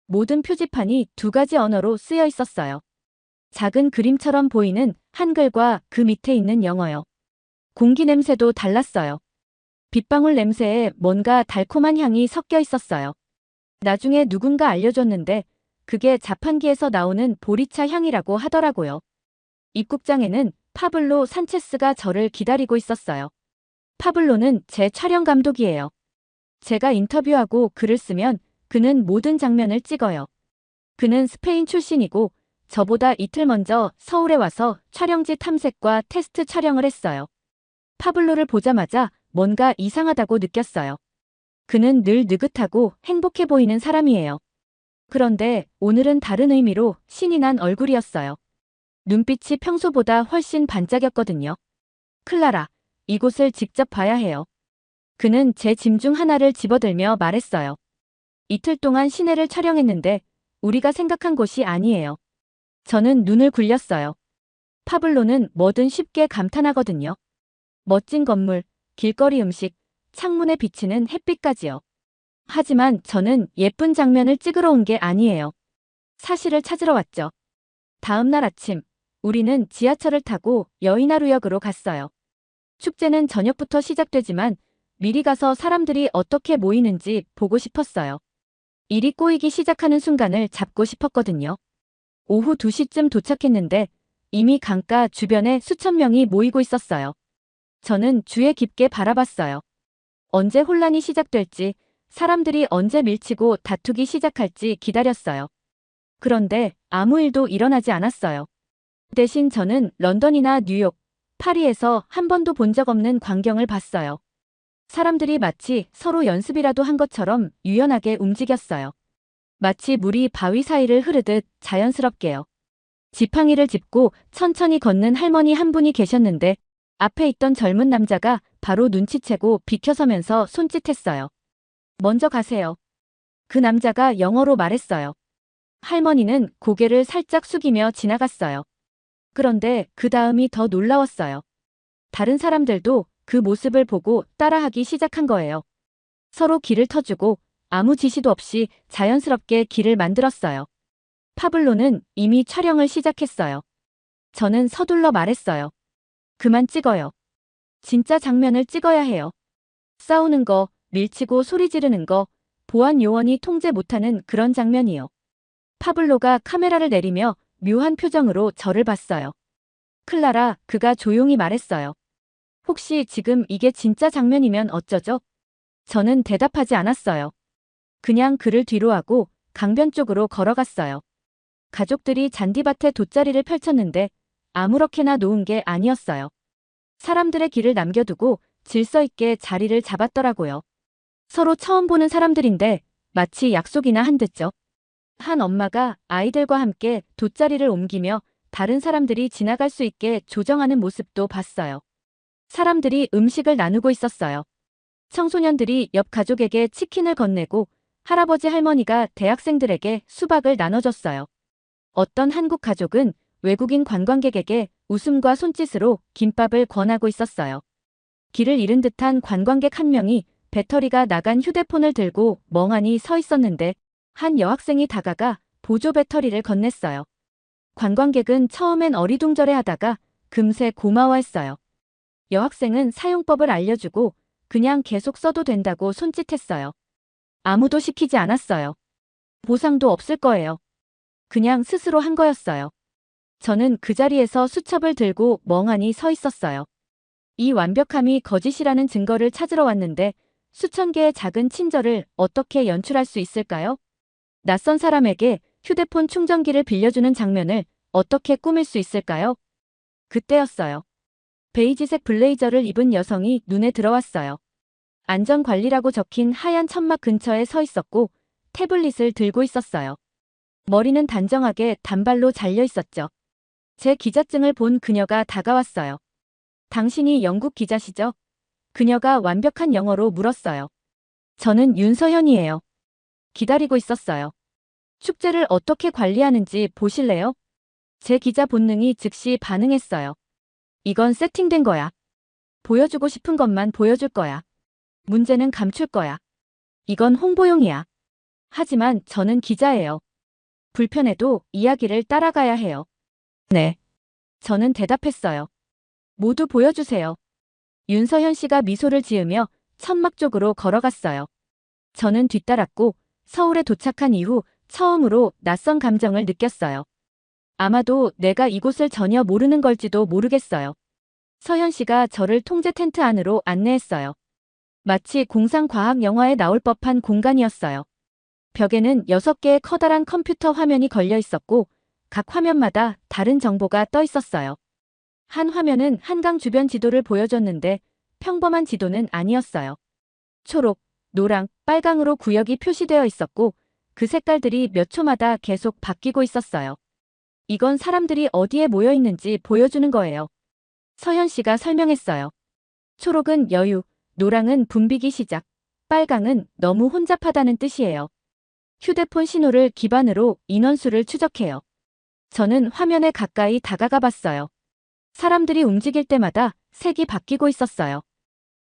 모든 표지판이 두 가지 언어로 쓰여 있었어요. 작은 그림처럼 보이는 한글과 그 밑에 있는 영어요. 공기 냄새도 달랐어요. 빗방울 냄새에 뭔가 달콤한 향이 섞여 있었어요. 나중에 누군가 알려줬는데 그게 자판기에서 나오는 보리차 향이라고 하더라고요. 입국장에는 파블로 산체스가 저를 기다리고 있었어요. 파블로는 제 촬영 감독이에요. 제가 인터뷰하고 글을 쓰면 그는 모든 장면을 찍어요. 그는 스페인 출신이고 저보다 이틀 먼저 서울에 와서 촬영지 탐색과 테스트 촬영을 했어요. 파블로를 보자마자 뭔가 이상하다고 느꼈어요. 그는 늘 느긋하고 행복해 보이는 사람이에요. 그런데 오늘은 다른 의미로 신이 난 얼굴이었어요. 눈빛이 평소보다 훨씬 반짝였거든요. 클라라, 이곳을 직접 봐야 해요. 그는 제 짐 중 하나를 집어들며 말했어요. 이틀 동안 시내를 촬영했는데 우리가 생각한 곳이 아니에요. 저는 눈을 굴렸어요. 파블로는 뭐든 쉽게 감탄하거든요. 멋진 건물, 길거리 음식, 창문에 비치는 햇빛까지요. 하지만 저는 예쁜 장면을 찍으러 온 게 아니에요. 사실을 찾으러 왔죠. 다음 날 아침, 우리는 지하철을 타고 여의나루역으로 갔어요. 축제는 저녁부터 시작되지만 미리 가서 사람들이 어떻게 모이는지 보고 싶었어요. 일이 꼬이기 시작하는 순간을 잡고 싶었거든요. 오후 2시쯤 도착했는데 이미 강가 주변에 수천 명이 모이고 있었어요. 저는 주에 깊게 바라봤어요. 언제 혼란이 시작될지, 사람들이 언제 밀치고 다투기 시작할지 기다렸어요. 그런데 아무 일도 일어나지 않았어요. 대신 저는 런던이나 뉴욕, 파리에서 한 번도 본 적 없는 광경을 봤어요. 사람들이 마치 서로 연습이라도 한 것처럼 유연하게 움직였어요. 마치 물이 바위 사이를 흐르듯 자연스럽게요. 지팡이를 짚고 천천히 걷는 할머니 한 분이 계셨는데 앞에 있던 젊은 남자가 바로 눈치채고 비켜서면서 손짓했어요. 먼저 가세요. 그 남자가 영어로 말했어요. 할머니는 고개를 살짝 숙이며 지나갔어요. 그런데 그 다음이 더 놀라웠어요. 다른 사람들도 그 모습을 보고 따라하기 시작한 거예요. 서로 길을 터주고 아무 지시도 없이 자연스럽게 길을 만들었어요. 파블로는 이미 촬영을 시작했어요. 저는 서둘러 말했어요. 그만 찍어요. 진짜 장면을 찍어야 해요. 싸우는 거, 밀치고 소리 지르는 거, 보안 요원이 통제 못하는 그런 장면이요. 파블로가 카메라를 내리며 묘한 표정으로 저를 봤어요. 클라라, 그가 조용히 말했어요. 혹시 지금 이게 진짜 장면이면 어쩌죠? 저는 대답하지 않았어요. 그냥 그를 뒤로 하고 강변 쪽으로 걸어갔어요. 가족들이 잔디밭에 돗자리를 펼쳤는데 아무렇게나 놓은 게 아니었어요. 사람들의 길을 남겨두고 질서 있게 자리를 잡았더라고요. 서로 처음 보는 사람들인데 마치 약속이나 한 듯죠. 한 엄마가 아이들과 함께 돗자리를 옮기며 다른 사람들이 지나갈 수 있게 조정하는 모습도 봤어요. 사람들이 음식을 나누고 있었어요. 청소년들이 옆 가족에게 치킨을 건네고 할아버지 할머니가 대학생들에게 수박을 나눠줬어요. 어떤 한국 가족은 외국인 관광객에게 웃음과 손짓으로 김밥을 권하고 있었어요. 길을 잃은 듯한 관광객 한 명이 배터리가 나간 휴대폰을 들고 멍하니 서 있었는데 한 여학생이 다가가 보조 배터리를 건넸어요. 관광객은 처음엔 어리둥절해하다가 금세 고마워했어요. 여학생은 사용법을 알려주고 그냥 계속 써도 된다고 손짓했어요. 아무도 시키지 않았어요. 보상도 없을 거예요. 그냥 스스로 한 거였어요. 저는 그 자리에서 수첩을 들고 멍하니 서 있었어요. 이 완벽함이 거짓이라는 증거를 찾으러 왔는데 수천 개의 작은 친절을 어떻게 연출할 수 있을까요? 낯선 사람에게 휴대폰 충전기를 빌려주는 장면을 어떻게 꾸밀 수 있을까요? 그때였어요. 베이지색 블레이저를 입은 여성이 눈에 들어왔어요. 안전관리라고 적힌 하얀 천막 근처에 서 있었고 태블릿을 들고 있었어요. 머리는 단정하게 단발로 잘려 있었죠. 제 기자증을 본 그녀가 다가왔어요. 당신이 영국 기자시죠? 그녀가 완벽한 영어로 물었어요. 저는 윤서현이에요. 기다리고 있었어요. 축제를 어떻게 관리하는지 보실래요? 제 기자 본능이 즉시 반응했어요. 이건 세팅된 거야. 보여주고 싶은 것만 보여줄 거야. 문제는 감출 거야. 이건 홍보용이야. 하지만 저는 기자예요. 불편해도 이야기를 따라가야 해요. 네. 저는 대답했어요. 모두 보여주세요. 윤서현 씨가 미소를 지으며 천막 쪽으로 걸어갔어요. 저는 뒤따랐고 서울에 도착한 이후 처음으로 낯선 감정을 느꼈어요. 아마도 내가 이곳을 전혀 모르는 걸지도 모르겠어요. 서현 씨가 저를 통제 텐트 안으로 안내했어요. 마치 공상과학 영화에 나올 법한 공간이었어요. 벽에는 6개의 커다란 컴퓨터 화면이 걸려 있었고 각 화면마다 다른 정보가 떠 있었어요. 한 화면은 한강 주변 지도를 보여줬는데 평범한 지도는 아니었어요. 초록, 노랑, 빨강으로 구역이 표시되어 있었고 그 색깔들이 몇 초마다 계속 바뀌고 있었어요. 이건 사람들이 어디에 모여 있는지 보여주는 거예요. 서현 씨가 설명했어요. 초록은 여유, 노랑은 붐비기 시작, 빨강은 너무 혼잡하다는 뜻이에요. 휴대폰 신호를 기반으로 인원수를 추적해요. 저는 화면에 가까이 다가가 봤어요. 사람들이 움직일 때마다 색이 바뀌고 있었어요.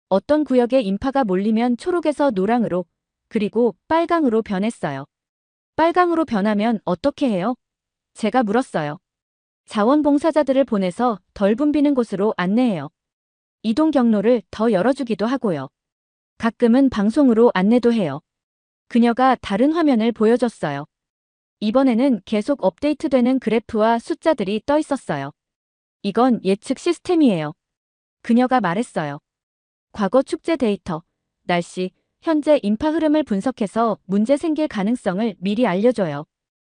어떤 구역에 인파가 몰리면 초록에서 노랑으로, 그리고 빨강으로 변했어요. 빨강으로 변하면 어떻게 해요? 제가 물었어요. 자원봉사자들을 보내서 덜 붐비는 곳으로 안내해요. 이동 경로를 더 열어주기도 하고요. 가끔은 방송으로 안내도 해요. 그녀가 다른 화면을 보여줬어요. 이번에는 계속 업데이트되는 그래프와 숫자들이 떠 있었어요. 이건 예측 시스템이에요. 그녀가 말했어요. 과거 축제 데이터, 날씨, 현재 인파 흐름을 분석해서 문제 생길 가능성을 미리 알려줘요.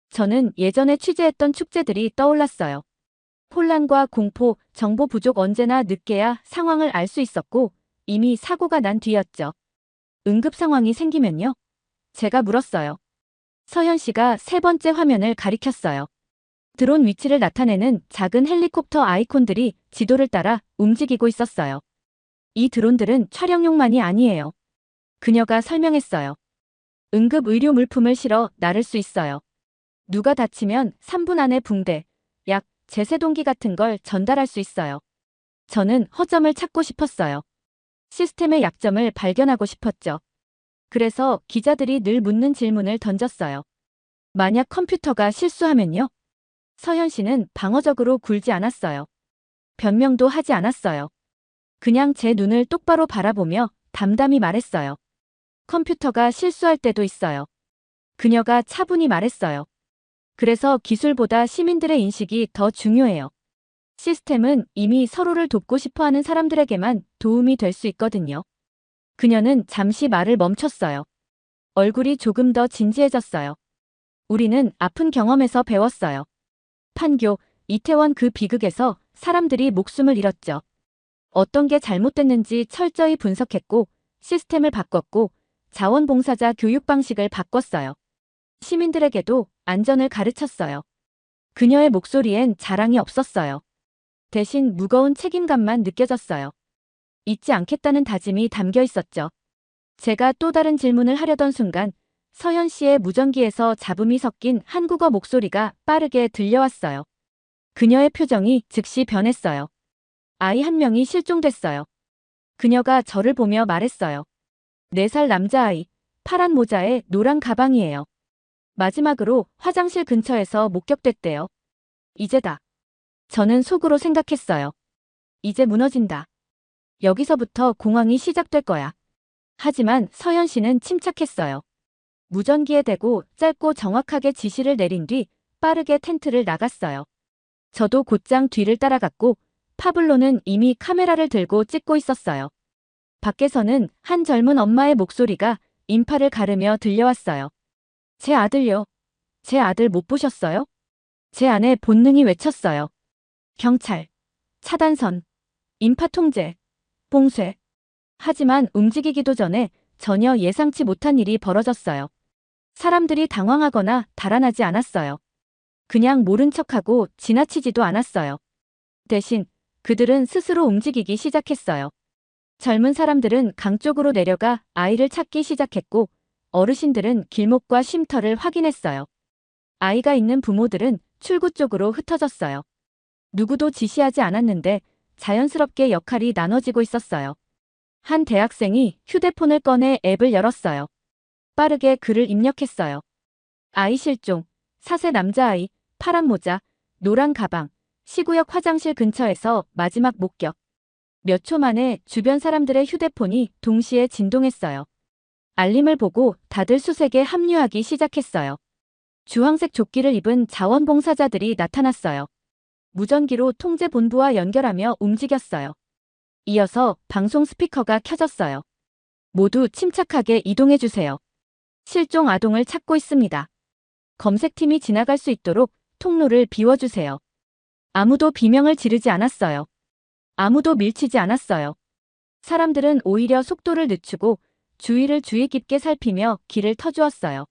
저는 예전에 취재했던 축제들이 떠올랐어요. 혼란과 공포, 정보 부족 언제나 늦게야 상황을 알 수 있었고 이미 사고가 난 뒤였죠. 응급 상황이 생기면요? 제가 물었어요. 서현 씨가 3번째 화면을 가리켰어요. 드론 위치를 나타내는 작은 헬리콥터 아이콘들이 지도를 따라 움직이고 있었어요. 이 드론들은 촬영용만이 아니에요. 그녀가 설명했어요. 응급 의료 물품을 실어 나를 수 있어요. 누가 다치면 3분 안에 붕대, 약, 제세동기 같은 걸 전달할 수 있어요. 저는 허점을 찾고 싶었어요. 시스템의 약점을 발견하고 싶었죠. 그래서 기자들이 늘 묻는 질문을 던졌어요. 만약 컴퓨터가 실수하면요? 서현 씨는 방어적으로 굴지 않았어요. 변명도 하지 않았어요. 그냥 제 눈을 똑바로 바라보며 담담히 말했어요. 컴퓨터가 실수할 때도 있어요. 그녀가 차분히 말했어요. 그래서 기술보다 시민들의 인식이 더 중요해요. 시스템은 이미 서로를 돕고 싶어하는 사람들에게만 도움이 될 수 있거든요. 그녀는 잠시 말을 멈췄어요. 얼굴이 조금 더 진지해졌어요. 우리는 아픈 경험에서 배웠어요. 판교, 이태원 그 비극에서 사람들이 목숨을 잃었죠. 어떤 게 잘못됐는지 철저히 분석했고 시스템을 바꿨고 자원봉사자 교육 방식을 바꿨어요. 시민들에게도 안전을 가르쳤어요. 그녀의 목소리엔 자랑이 없었어요. 대신 무거운 책임감만 느껴졌어요. 잊지 않겠다는 다짐이 담겨 있었죠. 제가 또 다른 질문을 하려던 순간 서현 씨의 무전기에서 잡음이 섞인 한국어 목소리가 빠르게 들려왔어요. 그녀의 표정이 즉시 변했어요. 아이 한 명이 실종됐어요. 그녀가 저를 보며 말했어요. 4살 남자아이, 파란 모자에 노란 가방이에요. 마지막으로 화장실 근처에서 목격됐대요. 이제다. 저는 속으로 생각했어요. 이제 무너진다. 여기서부터 공황이 시작될 거야. 하지만 서현 씨는 침착했어요. 무전기에 대고 짧고 정확하게 지시를 내린 뒤 빠르게 텐트를 나갔어요. 저도 곧장 뒤를 따라갔고 파블로는 이미 카메라를 들고 찍고 있었어요. 밖에서는 한 젊은 엄마의 목소리가 인파를 가르며 들려왔어요. 제 아들요. 제 아들 못 보셨어요? 제 아내 본능이 외쳤어요. 경찰, 차단선, 인파 통제, 봉쇄. 하지만 움직이기도 전에 전혀 예상치 못한 일이 벌어졌어요. 사람들이 당황하거나 달아나지 않았어요. 그냥 모른 척하고 지나치지도 않았어요. 대신 그들은 스스로 움직이기 시작했어요. 젊은 사람들은 강 쪽으로 내려가 아이를 찾기 시작했고 어르신들은 길목과 쉼터를 확인했어요. 아이가 있는 부모들은 출구 쪽으로 흩어졌어요. 누구도 지시하지 않았는데 자연스럽게 역할이 나눠지고 있었어요. 한 대학생이 휴대폰을 꺼내 앱을 열었어요. 빠르게 글을 입력했어요. 아이 실종, 사세 남자아이, 파란 모자, 노란 가방, 시구역 화장실 근처에서 마지막 목격. 몇 초 만에 주변 사람들의 휴대폰이 동시에 진동했어요. 알림을 보고 다들 수색에 합류하기 시작했어요. 주황색 조끼를 입은 자원봉사자들이 나타났어요. 무전기로 통제본부와 연결하며 움직였어요. 이어서 방송 스피커가 켜졌어요. 모두 침착하게 이동해주세요. 실종 아동을 찾고 있습니다. 검색팀이 지나갈 수 있도록 통로를 비워주세요. 아무도 비명을 지르지 않았어요. 아무도 밀치지 않았어요. 사람들은 오히려 속도를 늦추고 주위를 주의 깊게 살피며 길을 터주었어요.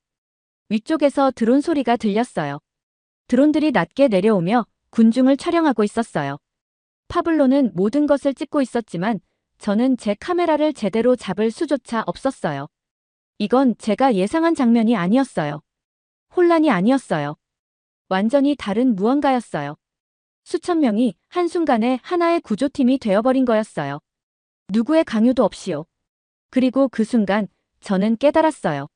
위쪽에서 드론 소리가 들렸어요. 드론들이 낮게 내려오며 군중을 촬영하고 있었어요. 파블로는 모든 것을 찍고 있었지만 저는 제 카메라를 제대로 잡을 수조차 없었어요. 이건 제가 예상한 장면이 아니었어요. 혼란이 아니었어요. 완전히 다른 무언가였어요. 수천 명이 한순간에 하나의 구조팀이 되어버린 거였어요. 누구의 강요도 없이요. 그리고 그 순간 저는 깨달았어요.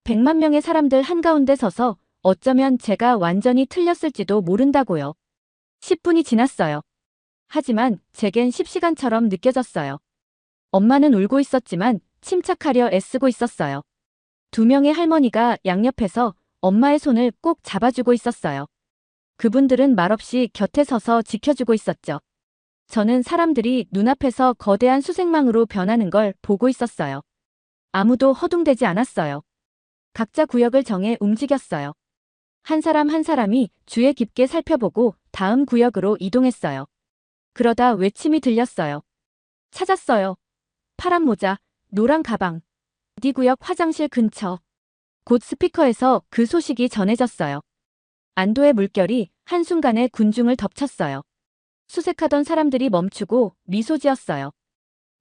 100만 명의 사람들 한가운데 서서 어쩌면 제가 완전히 틀렸을지도 모른다고요. 10분이 지났어요. 하지만 제겐 10시간처럼 느껴졌어요. 엄마는 울고 있었지만 침착하려 애쓰고 있었어요. 2명의 할머니가 양옆에서 엄마의 손을 꼭 잡아주고 있었어요. 그분들은 말없이 곁에 서서 지켜주고 있었죠. 저는 사람들이 눈앞에서 거대한 수색망으로 변하는 걸 보고 있었어요. 아무도 허둥대지 않았어요. 각자 구역을 정해 움직였어요. 한 사람 한 사람이 주의 깊게 살펴보고 다음 구역으로 이동했어요. 그러다 외침이 들렸어요. 찾았어요. 파란 모자, 노란 가방. D 구역 화장실 근처. 곧 스피커에서 그 소식이 전해졌어요. 안도의 물결이 한순간에 군중을 덮쳤어요. 수색하던 사람들이 멈추고 미소 지었어요.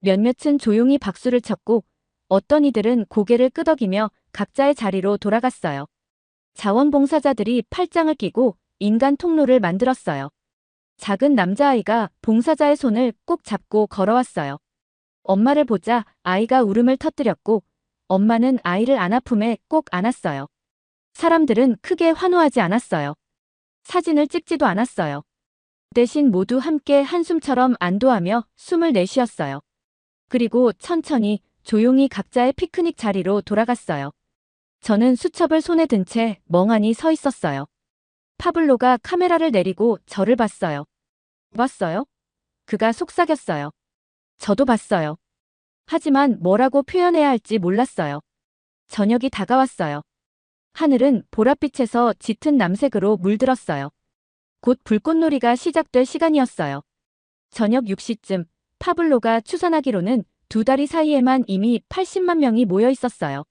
몇몇은 조용히 박수를 쳤고 어떤 이들은 고개를 끄덕이며 각자의 자리로 돌아갔어요. 자원봉사자들이 팔짱을 끼고 인간 통로를 만들었어요. 작은 남자아이가 봉사자의 손을 꼭 잡고 걸어왔어요. 엄마를 보자 아이가 울음을 터뜨렸고 엄마는 아이를 안아 품에 꼭 안았어요. 사람들은 크게 환호하지 않았어요. 사진을 찍지도 않았어요. 대신 모두 함께 한숨처럼 안도하며 숨을 내쉬었어요. 그리고 천천히 조용히 각자의 피크닉 자리로 돌아갔어요. 저는 수첩을 손에 든 채 멍하니 서 있었어요. 파블로가 카메라를 내리고 저를 봤어요. 봤어요? 그가 속삭였어요. 저도 봤어요. 하지만 뭐라고 표현해야 할지 몰랐어요. 저녁이 다가왔어요. 하늘은 보랏빛에서 짙은 남색으로 물들었어요. 곧 불꽃놀이가 시작될 시간이었어요. 저녁 6시쯤 파블로가 추산하기로는 2다리 사이에만 이미 80만 명이 모여 있었어요.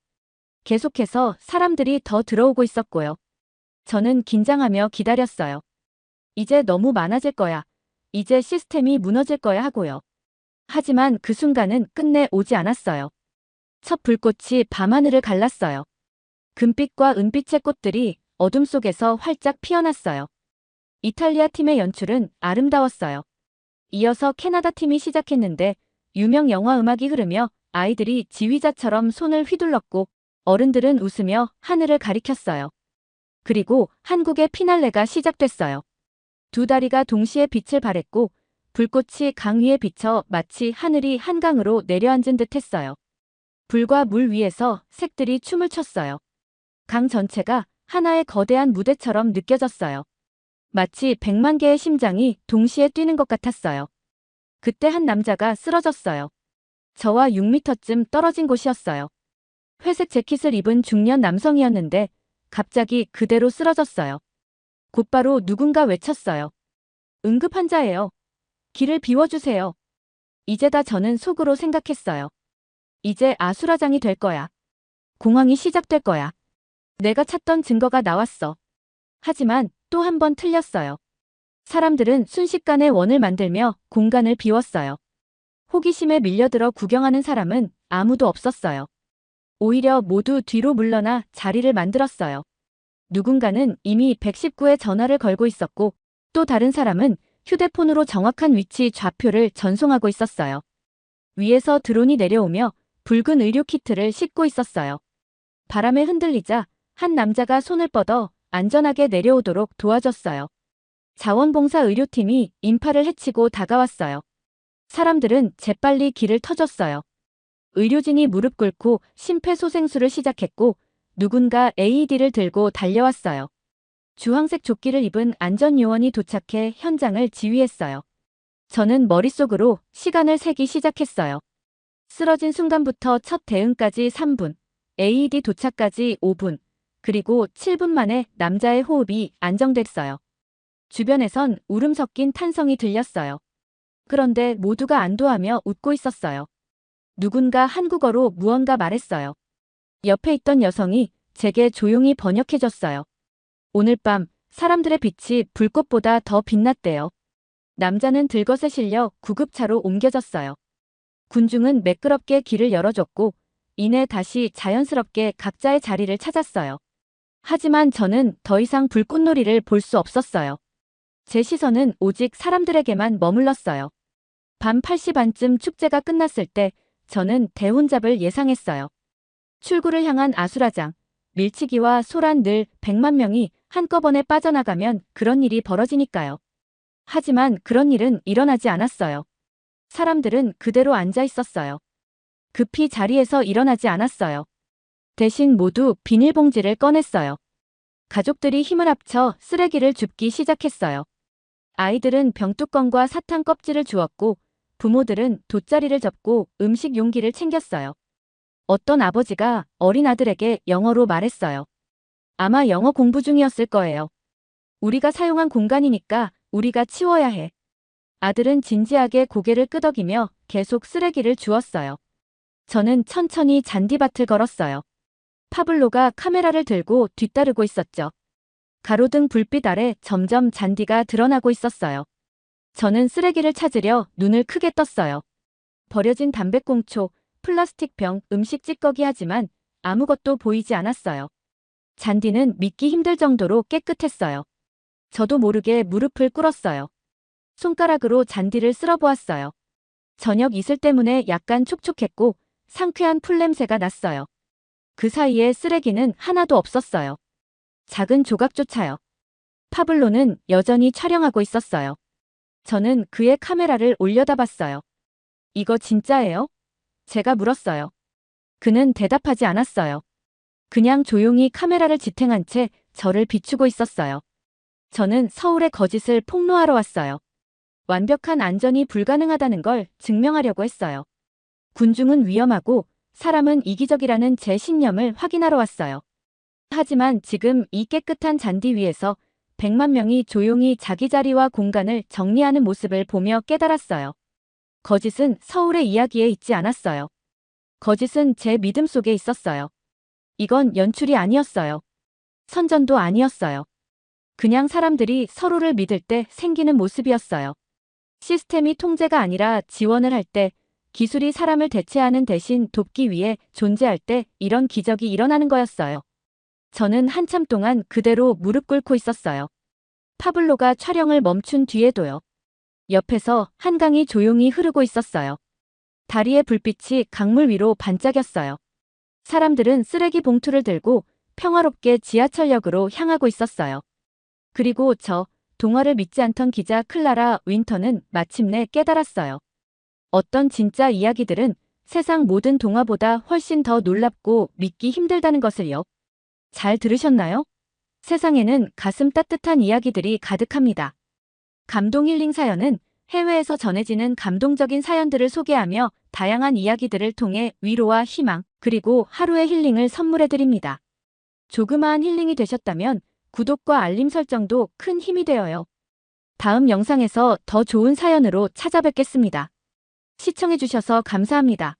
계속해서 사람들이 더 들어오고 있었고요. 저는 긴장하며 기다렸어요. 이제 너무 많아질 거야. 이제 시스템이 무너질 거야 하고요. 하지만 그 순간은 끝내 오지 않았어요. 첫 불꽃이 밤하늘을 갈랐어요. 금빛과 은빛의 꽃들이 어둠 속에서 활짝 피어났어요. 이탈리아 팀의 연출은 아름다웠어요. 이어서 캐나다 팀이 시작했는데 유명 영화 음악이 흐르며 아이들이 지휘자처럼 손을 휘둘렀고 어른들은 웃으며 하늘을 가리켰어요. 그리고 한국의 피날레가 시작됐어요. 2다리가 동시에 빛을 발했고 불꽃이 강 위에 비쳐 마치 하늘이 한강으로 내려앉은 듯 했어요. 불과 물 위에서 색들이 춤을 췄어요. 강 전체가 하나의 거대한 무대처럼 느껴졌어요. 마치 100만 개의 심장이 동시에 뛰는 것 같았어요. 그때 한 남자가 쓰러졌어요. 저와 6m쯤 떨어진 곳이었어요. 회색 재킷을 입은 중년 남성이었는데 갑자기 그대로 쓰러졌어요. 곧바로 누군가 외쳤어요. 응급 환자예요. 길을 비워주세요. 이제다 저는 속으로 생각했어요. 이제 아수라장이 될 거야. 공황이 시작될 거야. 내가 찾던 증거가 나왔어. 하지만 또 한 번 틀렸어요. 사람들은 순식간에 원을 만들며 공간을 비웠어요. 호기심에 밀려들어 구경하는 사람은 아무도 없었어요. 오히려 모두 뒤로 물러나 자리를 만들었어요. 누군가는 이미 119에 전화를 걸고 있었고 또 다른 사람은 휴대폰으로 정확한 위치 좌표를 전송하고 있었어요. 위에서 드론이 내려오며 붉은 의료 키트를 싣고 있었어요. 바람에 흔들리자 한 남자가 손을 뻗어 안전하게 내려오도록 도와줬어요. 자원봉사 의료팀이 인파를 헤치고 다가왔어요. 사람들은 재빨리 길을 터줬어요. 의료진이 무릎 꿇고 심폐소생술을 시작했고 누군가 AED를 들고 달려왔어요. 주황색 조끼를 입은 안전요원이 도착해 현장을 지휘했어요. 저는 머릿속으로 시간을 세기 시작했어요. 쓰러진 순간부터 첫 대응까지 3분, AED 도착까지 5분, 그리고 7분 만에 남자의 호흡이 안정됐어요. 주변에선 울음 섞인 탄성이 들렸어요. 그런데 모두가 안도하며 웃고 있었어요. 누군가 한국어로 무언가 말했어요. 옆에 있던 여성이 제게 조용히 번역해줬어요. 오늘 밤 사람들의 빛이 불꽃보다 더 빛났대요. 남자는 들것에 실려 구급차로 옮겨졌어요. 군중은 매끄럽게 길을 열어줬고 이내 다시 자연스럽게 각자의 자리를 찾았어요. 하지만 저는 더 이상 불꽃놀이를 볼 수 없었어요. 제 시선은 오직 사람들에게만 머물렀어요. 밤 8시 반쯤 축제가 끝났을 때 저는 대혼잡을 예상했어요. 출구를 향한 아수라장, 밀치기와 소란 늘 100만 명이 한꺼번에 빠져나가면 그런 일이 벌어지니까요. 하지만 그런 일은 일어나지 않았어요. 사람들은 그대로 앉아 있었어요. 급히 자리에서 일어나지 않았어요. 대신 모두 비닐봉지를 꺼냈어요. 가족들이 힘을 합쳐 쓰레기를 줍기 시작했어요. 아이들은 병뚜껑과 사탕 껍질을 주웠고 부모들은 돗자리를 접고 음식 용기를 챙겼어요. 어떤 아버지가 어린 아들에게 영어로 말했어요. 아마 영어 공부 중이었을 거예요. 우리가 사용한 공간이니까 우리가 치워야 해. 아들은 진지하게 고개를 끄덕이며 계속 쓰레기를 주웠어요. 저는 천천히 잔디밭을 걸었어요. 파블로가 카메라를 들고 뒤따르고 있었죠. 가로등 불빛 아래 점점 잔디가 드러나고 있었어요. 저는 쓰레기를 찾으려 눈을 크게 떴어요. 버려진 담배꽁초, 플라스틱 병, 음식 찌꺼기 하지만 아무것도 보이지 않았어요. 잔디는 믿기 힘들 정도로 깨끗했어요. 저도 모르게 무릎을 꿇었어요. 손가락으로 잔디를 쓸어보았어요. 저녁 이슬 때문에 약간 촉촉했고 상쾌한 풀냄새가 났어요. 그 사이에 쓰레기는 하나도 없었어요. 작은 조각조차요. 파블로는 여전히 촬영하고 있었어요. 저는 그의 카메라를 올려다봤어요. 이거 진짜예요? 제가 물었어요. 그는 대답하지 않았어요. 그냥 조용히 카메라를 지탱한 채 저를 비추고 있었어요. 저는 서울의 거짓을 폭로하러 왔어요. 완벽한 안전이 불가능하다는 걸 증명하려고 했어요. 군중은 위험하고 사람은 이기적이라는 제 신념을 확인하러 왔어요. 하지만 지금 이 깨끗한 잔디 위에서 100만 명이 조용히 자기 자리와 공간을 정리하는 모습을 보며 깨달았어요. 거짓은 서울의 이야기에 있지 않았어요. 거짓은 제 믿음 속에 있었어요. 이건 연출이 아니었어요. 선전도 아니었어요. 그냥 사람들이 서로를 믿을 때 생기는 모습이었어요. 시스템이 통제가 아니라 지원을 할 때, 기술이 사람을 대체하는 대신 돕기 위해 존재할 때 이런 기적이 일어나는 거였어요. 저는 한참 동안 그대로 무릎 꿇고 있었어요. 파블로가 촬영을 멈춘 뒤에도요. 옆에서 한강이 조용히 흐르고 있었어요. 다리의 불빛이 강물 위로 반짝였어요. 사람들은 쓰레기 봉투를 들고 평화롭게 지하철역으로 향하고 있었어요. 그리고 저, 동화를 믿지 않던 기자 클라라 윈터는 마침내 깨달았어요. 어떤 진짜 이야기들은 세상 모든 동화보다 훨씬 더 놀랍고 믿기 힘들다는 것을요. 잘 들으셨나요? 세상에는 가슴 따뜻한 이야기들이 가득합니다. 감동 힐링 사연은 해외에서 전해지는 감동적인 사연들을 소개하며 다양한 이야기들을 통해 위로와 희망, 그리고 하루의 힐링을 선물해드립니다. 조그마한 힐링이 되셨다면 구독과 알림 설정도 큰 힘이 되어요. 다음 영상에서 더 좋은 사연으로 찾아뵙겠습니다. 시청해주셔서 감사합니다.